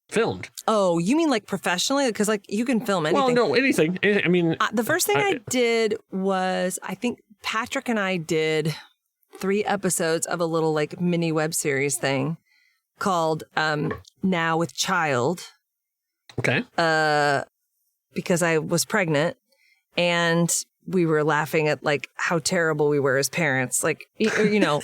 filmed? Oh, you mean like professionally? Because like you can film anything. Well, no, anything. I mean, the first thing I did was, I think Patrick and I did 3 episodes of a little like mini web series thing called Now with Child. Okay. Because I was pregnant and we were laughing at like how terrible we were as parents. Like, you know,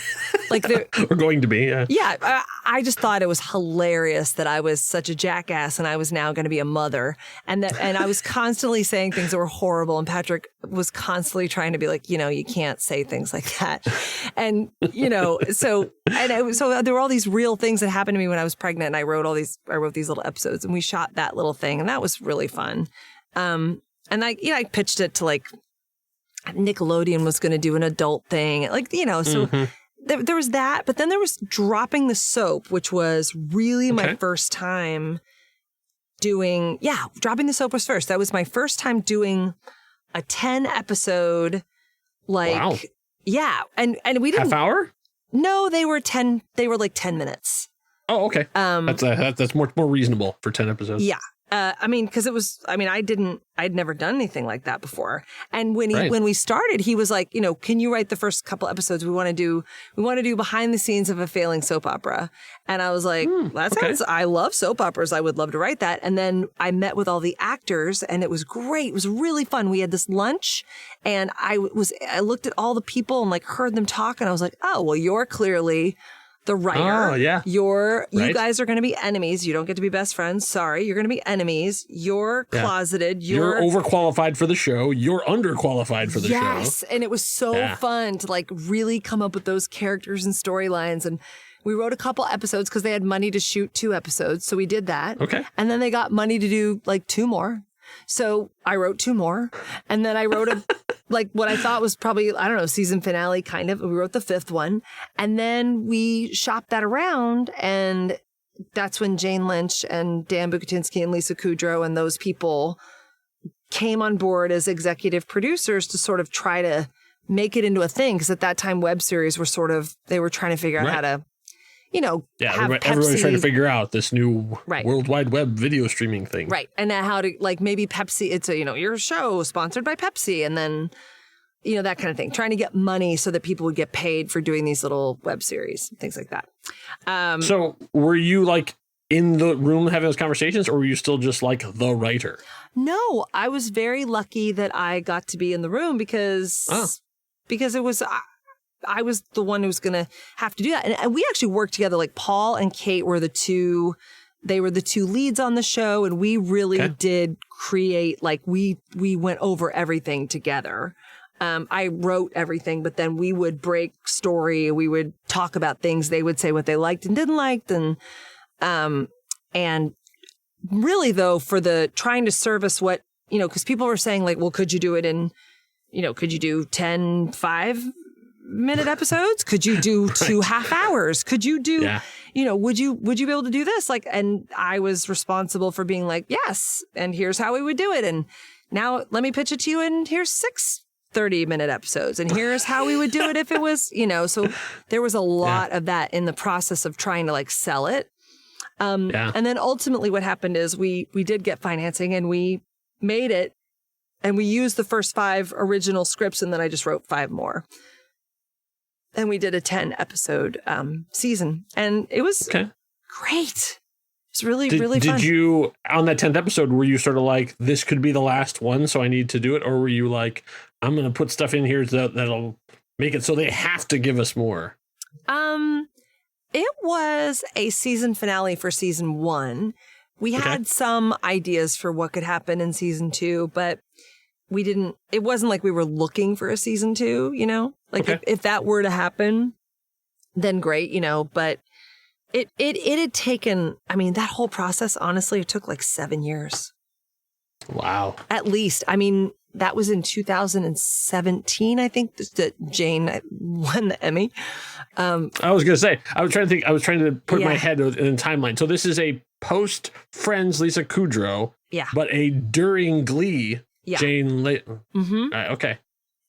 like we're going to be. Yeah. Yeah. I just thought it was hilarious that I was such a jackass and I was now going to be a mother and I was constantly saying things that were horrible. And Patrick was constantly trying to be like, you know, you can't say things like that. And, you know, so there were all these real things that happened to me when I was pregnant and I wrote these little episodes and we shot that little thing and that was really fun. And I pitched it to like, Nickelodeon was going to do an adult thing. Like, you know, so there was that. But then there was Dropping the Soap, which was really my first time doing. Yeah, Dropping the Soap was first. That was my first time doing a 10 episode. Like, wow. Yeah. And we didn't. Half hour? No, they were 10. They were like 10 minutes. Oh, okay. That's more reasonable for 10 episodes. Yeah. Because it was, I'd never done anything like that before. And when we started, he was like, you know, can you write the first couple episodes? We want to do behind the scenes of a failing soap opera. And I was like, I love soap operas. I would love to write that. And then I met with all the actors and it was great. It was really fun. We had this lunch and I looked at all the people and like heard them talk. And I was like, oh, well, you're clearly the writer. Oh, yeah. You guys are going to be enemies. You don't get to be best friends. Sorry. You're going to be enemies. You're closeted. You're overqualified for the show. You're underqualified for the show. Yes. And it was so fun to like really come up with those characters and storylines. And we wrote a couple episodes because they had money to shoot 2 episodes. So we did that. Okay. And then they got money to do like 2 more. So I wrote 2 more. And then I wrote like what I thought was probably, I don't know, season finale kind of. We wrote the 5th one. And then we shopped that around. And that's when Jane Lynch and Dan Bukatinsky and Lisa Kudrow and those people came on board as executive producers to sort of try to make it into a thing. Because at that time, web series were they were trying to figure out how to, you know, everybody's trying to figure out this new World Wide Web video streaming thing. Right. And how to, like, maybe Pepsi, it's your show sponsored by Pepsi. And then, you know, that kind of thing. Trying to get money so that people would get paid for doing these little web series, things like that. So were you like in the room having those conversations or were you still just like the writer? No, I was very lucky that I got to be in the room because it was... I was the one who was going to have to do that. And we actually worked together. Like Paul and Kate were the 2 leads on the show. And we really did create, like we went over everything together. I wrote everything, but then we would break story. We would talk about things. They would say what they liked and didn't like. And really though, for the trying to service what, you know, cause people were saying like, well, could you do it in, you know, could you do 10, 5-minute episodes? Could you do 2 half hours? Could you do, you know, would you be able to do this? Like, and I was responsible for being like, yes. And here's how we would do it. And now let me pitch it to you. And here's 6 30-minute episodes. And here's how we would do it if it was, so there was a lot of that in the process of trying to like sell it. And then ultimately what happened is we did get financing and we made it and we used the first 5 original scripts and then I just wrote 5 more. And we did a 10-episode season and it was great. It's really fun. Did you, on that 10th episode, were you sort of like, this could be the last one, so I need to do it? Or were you like, I'm going to put stuff in here that'll make it so they have to give us more? It was a season finale for season 1. We had some ideas for what could happen in season 2, but it wasn't like we were looking for a season 2, Like if that were to happen, then great, but it had taken, that whole process, honestly, it took like 7 years. Wow. At least. That was in 2017, I think, that Jane won the Emmy. I was going to say, I was trying to put my head in a timeline. So this is a post Friends Lisa Kudrow, but a during Glee Jane. Okay.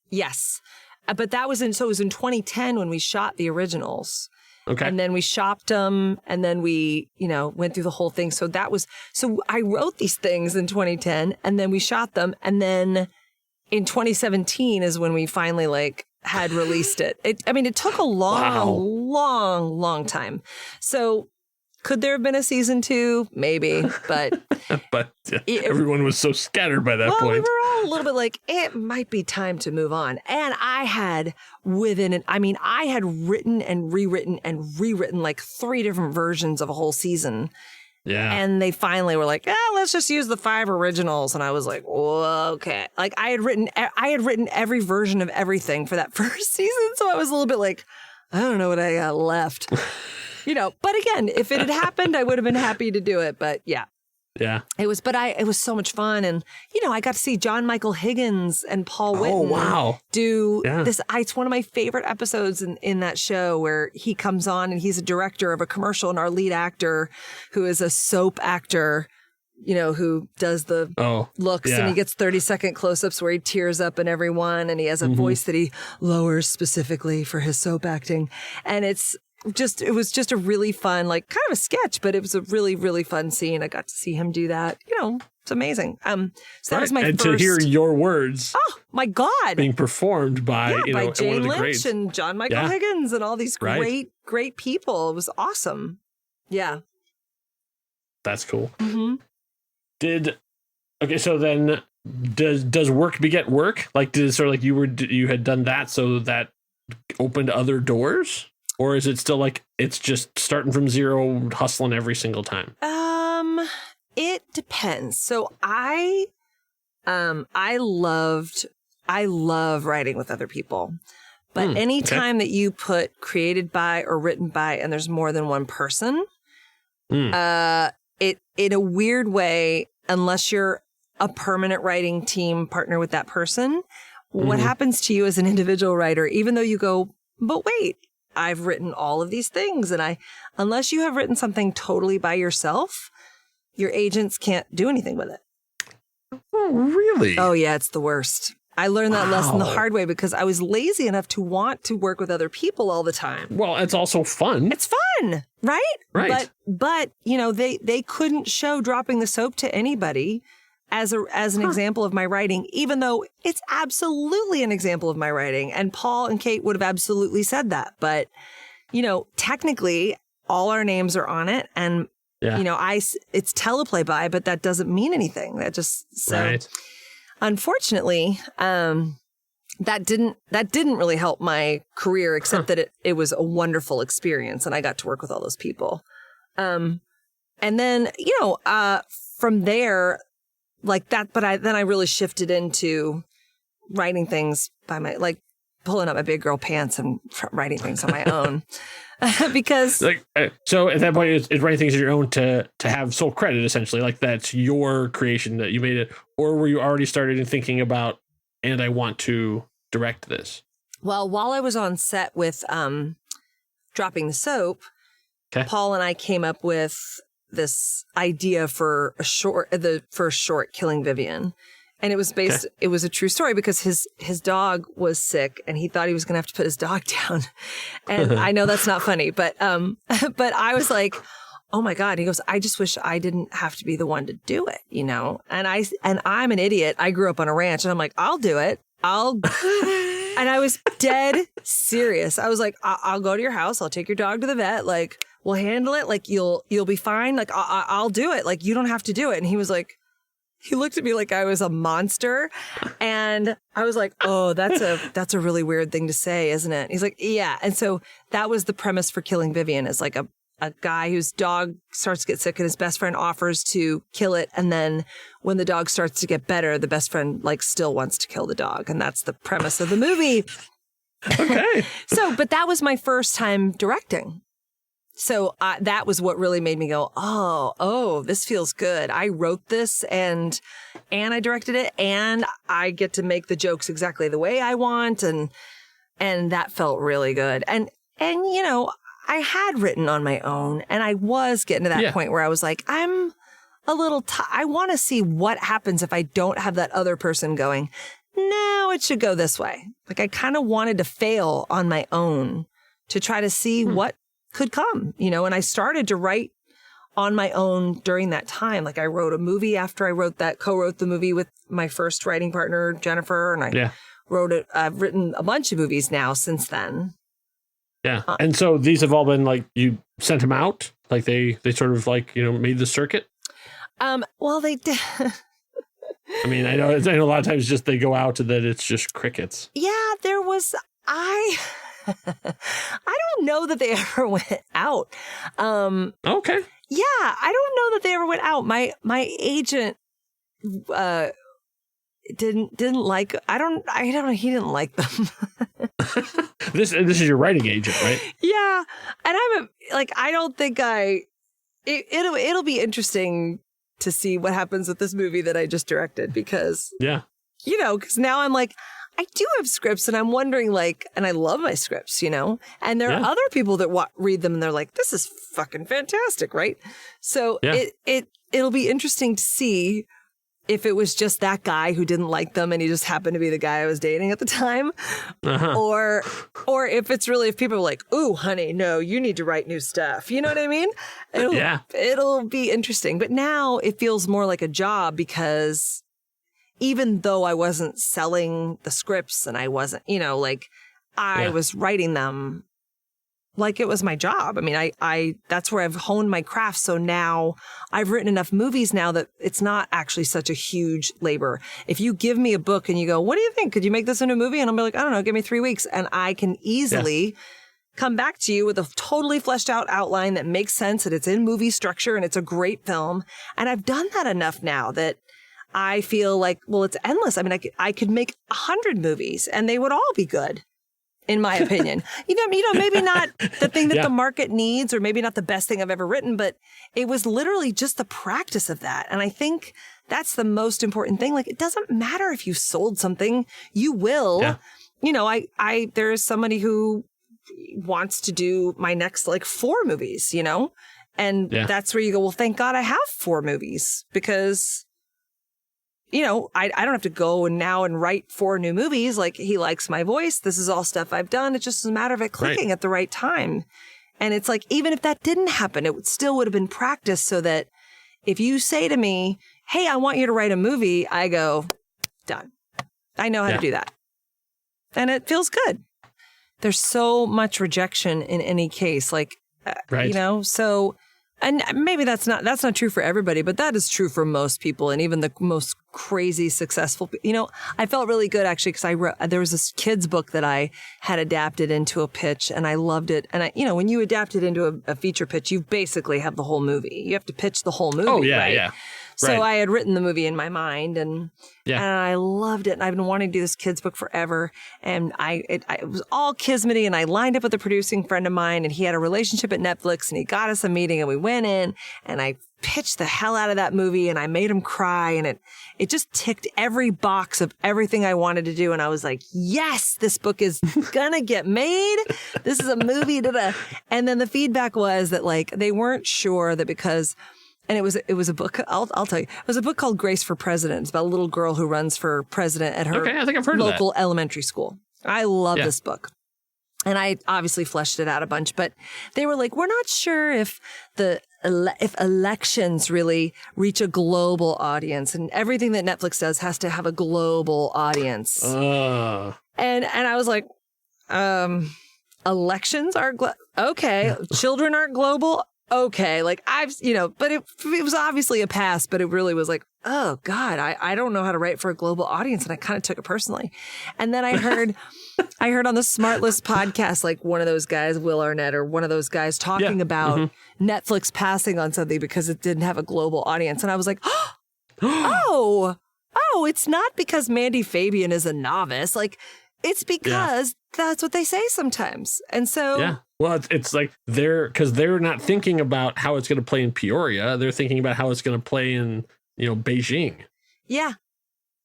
Yes. But it was in 2010 when we shot the originals. Okay. And then we shopped them and then we, went through the whole thing. So I wrote these things in 2010 and then we shot them. And then in 2017 is when we finally had released it. It took a long time. So could there have been a season 2? Maybe, but everyone was so scattered by that point. We were all a little bit like, it might be time to move on. And I had I had written and rewritten like 3 different versions of a whole season. Yeah. And they finally were like, let's just use the 5 originals. And I was like, whoa, okay. Like I had written every version of everything for that first season. So I was a little bit like, I don't know what I got left. But again, if it had happened, I would have been happy to do it. But yeah. It was so much fun. And, I got to see John Michael Higgins and Paul Whitten do this. It's one of my favorite episodes in that show where he comes on and he's a director of a commercial and our lead actor who is a soap actor, who does the looks and he gets 30-second close-ups where he tears up in everyone and he has a voice that he lowers specifically for his soap acting. And it was just a really fun, kind of a sketch, but it was a really, really fun scene. I got to see him do that. It's amazing. So that was my first. And to hear your words. Oh, my God. Being performed by, by Jane one of the Lynch greats. and John Michael Higgins and all these great people. It was awesome. Yeah. That's cool. Mm-hmm. So then does work beget work? Like, did it sort of you had done that so that opened other doors? Or is it still like it's just starting from zero, hustling every single time? It depends. So I love writing with other people. But anytime that you put created by or written by and there's more than one person, it in a weird way, unless you're a permanent writing team partner with that person, what happens to you as an individual writer, even though you go, but wait, I've written all of these things. And unless you have written something totally by yourself, your agents can't do anything with it. Oh, really? Oh, yeah. It's the worst. I learned that lesson the hard way because I was lazy enough to want to work with other people all the time. Well, it's also fun. It's fun, right? Right. But they couldn't show Dropping the Soap to anybody as an example of my writing, even though it's absolutely an example of my writing. And Paul and Kate would have absolutely said that. But, technically all our names are on it. And, it's teleplay by, but that doesn't mean anything. That just, unfortunately, that didn't really help my career, except that it was a wonderful experience and I got to work with all those people. And then, from there, like that, but then I really shifted into writing things by pulling up my big girl pants and writing things on my own because so at that point it's writing things on your own to have sole credit, essentially, like that's your creation that you made it, or were you already started thinking about, and I want to direct this? Well, while I was on set with Dropping the Soap, Paul and I came up with this idea for a short, Killing Vivian. And it was it was a true story because his dog was sick and he thought he was going to have to put his dog down. And I know that's not funny, but I was like, oh my God. He goes, I just wish I didn't have to be the one to do it, you know? And I'm an idiot. I grew up on a ranch and I'm like, I'll do it. And I was dead serious. I was like, I'll go to your house. I'll take your dog to the vet. Like, we'll handle it. Like, you'll be fine. Like, I'll do it. Like, you don't have to do it. And he was like, he looked at me like I was a monster. And I was like, oh, that's a really weird thing to say, isn't it? He's like, yeah. And so that was the premise for Killing Vivian, is like a guy whose dog starts to get sick and his best friend offers to kill it. And then when the dog starts to get better, the best friend like still wants to kill the dog. And that's the premise of the movie. Okay. But that was my first time directing. So that was what really made me go, oh, this feels good. I wrote this and I directed it and I get to make the jokes exactly the way I want. And that felt really good. And you know, I had written on my own and I was getting to that point where I was like, I'm a little, I want to see what happens if I don't have that other person going, no, it should go this way. Like I kind of wanted to fail on my own to try to see what could come, you know, and I started to write on my own during that time. Like I wrote a movie after I co-wrote the movie with my first writing partner, Jennifer, and I've written a bunch of movies now since then. Yeah. And so these have all been like, you sent them out? Like they sort of like, you know, made the circuit? Well, they did. I mean, I know a lot of times just they go out and then it's just crickets. Yeah, there was, I don't know that they ever went out. Okay. Yeah, I don't know that they ever went out. My agent, didn't like, I don't know. He didn't like them. This is your writing agent, right? Yeah. And I don't think it'll be interesting to see what happens with this movie that I just directed because, you know, because now I'm like, I do have scripts and I'm wondering like, and I love my scripts, you know, and there are other people that read them and they're like, this is fucking fantastic. Right. So it'll be interesting to see if it was just that guy who didn't like them and he just happened to be the guy I was dating at the time, or if it's really, if people are like, ooh, honey, no, you need to write new stuff. You know what I mean? It'll be interesting. But now it feels more like a job because even though I wasn't selling the scripts and I wasn't, you know, like I was writing them like it was my job. I mean, I that's where I've honed my craft. So now I've written enough movies now that it's not actually such a huge labor. If you give me a book and you go, what do you think? Could you make this into a movie? And I'll be like, I don't know, give me 3 weeks. And I can easily come back to you with a totally fleshed out outline that makes sense, that it's in movie structure and it's a great film. And I've done that enough now that I feel like, well, it's endless. I mean, I could make 100 movies and they would all be good. In my opinion, you know, maybe not the thing that the market needs, or maybe not the best thing I've ever written, but it was literally just the practice of that. And I think that's the most important thing. Like, it doesn't matter if you sold something, you will. Yeah. You know, there is somebody who wants to do my next like 4 movies, you know, and that's where you go, well, thank God I have 4 movies because, you know, I don't have to go and write 4 new movies. Like, he likes my voice. This is all stuff I've done. It's just a matter of it clicking at the right time. And it's like, even if that didn't happen, it would have been practice so that if you say to me, hey, I want you to write a movie, I go, done. I know how to do that. And it feels good. There's so much rejection in any case, like, you know, so. And maybe that's not true for everybody, but that is true for most people, and even the most crazy successful. You know, I felt really good actually because there was this kid's book that I had adapted into a pitch, and I loved it. And you know, when you adapt it into a feature pitch, you basically have the whole movie. You have to pitch the whole movie. Oh yeah, right? Yeah. So I had written the movie in my mind, and I loved it. And I've been wanting to do this kid's book forever. And it was all kismety. And I lined up with a producing friend of mine, and he had a relationship at Netflix, and he got us a meeting, and we went in, and I pitched the hell out of that movie, and I made him cry, and it just ticked every box of everything I wanted to do. And I was like, yes, this book is gonna get made. This is a movie. And then the feedback was that like they weren't sure that because And it was a book. I'll tell you. It was a book called Grace for President. It's about a little girl who runs for president at her I think I've heard local of that. elementary school. I love this book. And I obviously fleshed it out a bunch, but they were like, we're not sure if if elections really reach a global audience, and everything that Netflix does has to have a global audience. And I was like, elections are okay. Children aren't global. Okay. Like but it was obviously a pass, but it really was like, oh God, I don't know how to write for a global audience. And I kind of took it personally. And then I heard on the Smartlist podcast, like one of those guys, Will Arnett, or one of those guys talking about Netflix passing on something because it didn't have a global audience. And I was like, oh, it's not because Mandy Fabian is a novice. Like, it's because that's what they say sometimes. And so... Yeah. Well, it's like they're not thinking about how it's going to play in Peoria. They're thinking about how it's going to play in, Beijing. Yeah.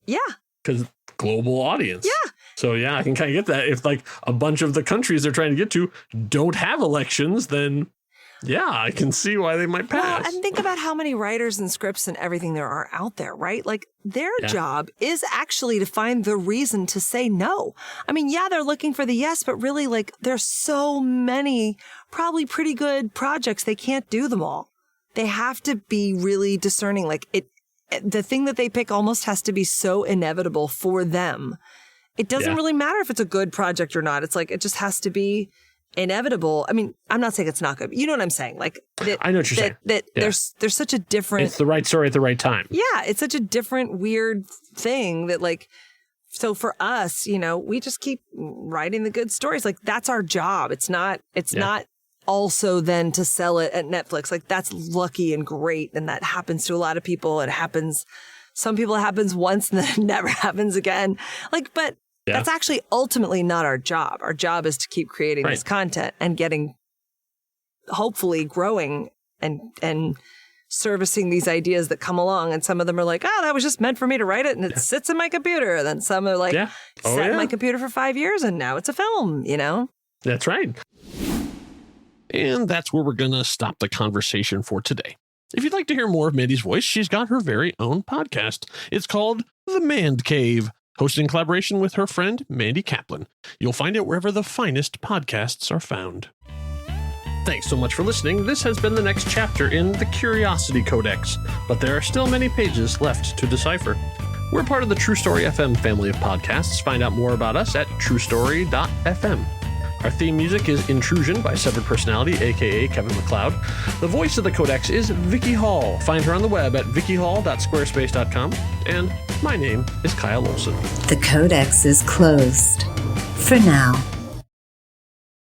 Yeah. Because global audience. Yeah. So, I can kind of get that. If like a bunch of the countries they're trying to get to don't have elections, then I can see why they might pass. Well, and think about how many writers and scripts and everything there are out there, right? Like their job is actually to find the reason to say no. I mean, they're looking for the yes, but really like there's so many probably pretty good projects. They can't do them all. They have to be really discerning. Like the thing that they pick almost has to be so inevitable for them. It doesn't really matter if it's a good project or not. It's like, it just has to be inevitable. I mean, I'm not saying it's not good, but you know what I'm saying? Like, I know what you're saying. That there's such a different... It's the right story at the right time. Yeah, it's such a different, weird thing that like... So for us, we just keep writing the good stories. Like, that's our job. It's not also then to sell it at Netflix. Like, that's lucky and great. And that happens to a lot of people. It happens... Some people it happens once and then it never happens again. Like, but... That's actually ultimately not our job. Our job is to keep creating this content and hopefully growing and servicing these ideas that come along. And some of them are like, that was just meant for me to write it and it sits in my computer. And then some are like, sat in my computer for 5 years and now it's a film, That's right. And that's where we're going to stop the conversation for today. If you'd like to hear more of Mandy's voice, she's got her very own podcast. It's called The Mand Cave, hosted in collaboration with her friend, Mandy Kaplan. You'll find it wherever the finest podcasts are found. Thanks so much for listening. This has been the next chapter in the Curiosity Codex, but there are still many pages left to decipher. We're part of the True Story FM family of podcasts. Find out more about us at truestory.fm. Our theme music is Intrusion by Severed Personality, a.k.a. Kevin MacLeod. The voice of the Codex is Vicky Hall. Find her on the web at vickyhall.squarespace.com. And my name is Kyle Olson. The Codex is closed. For now.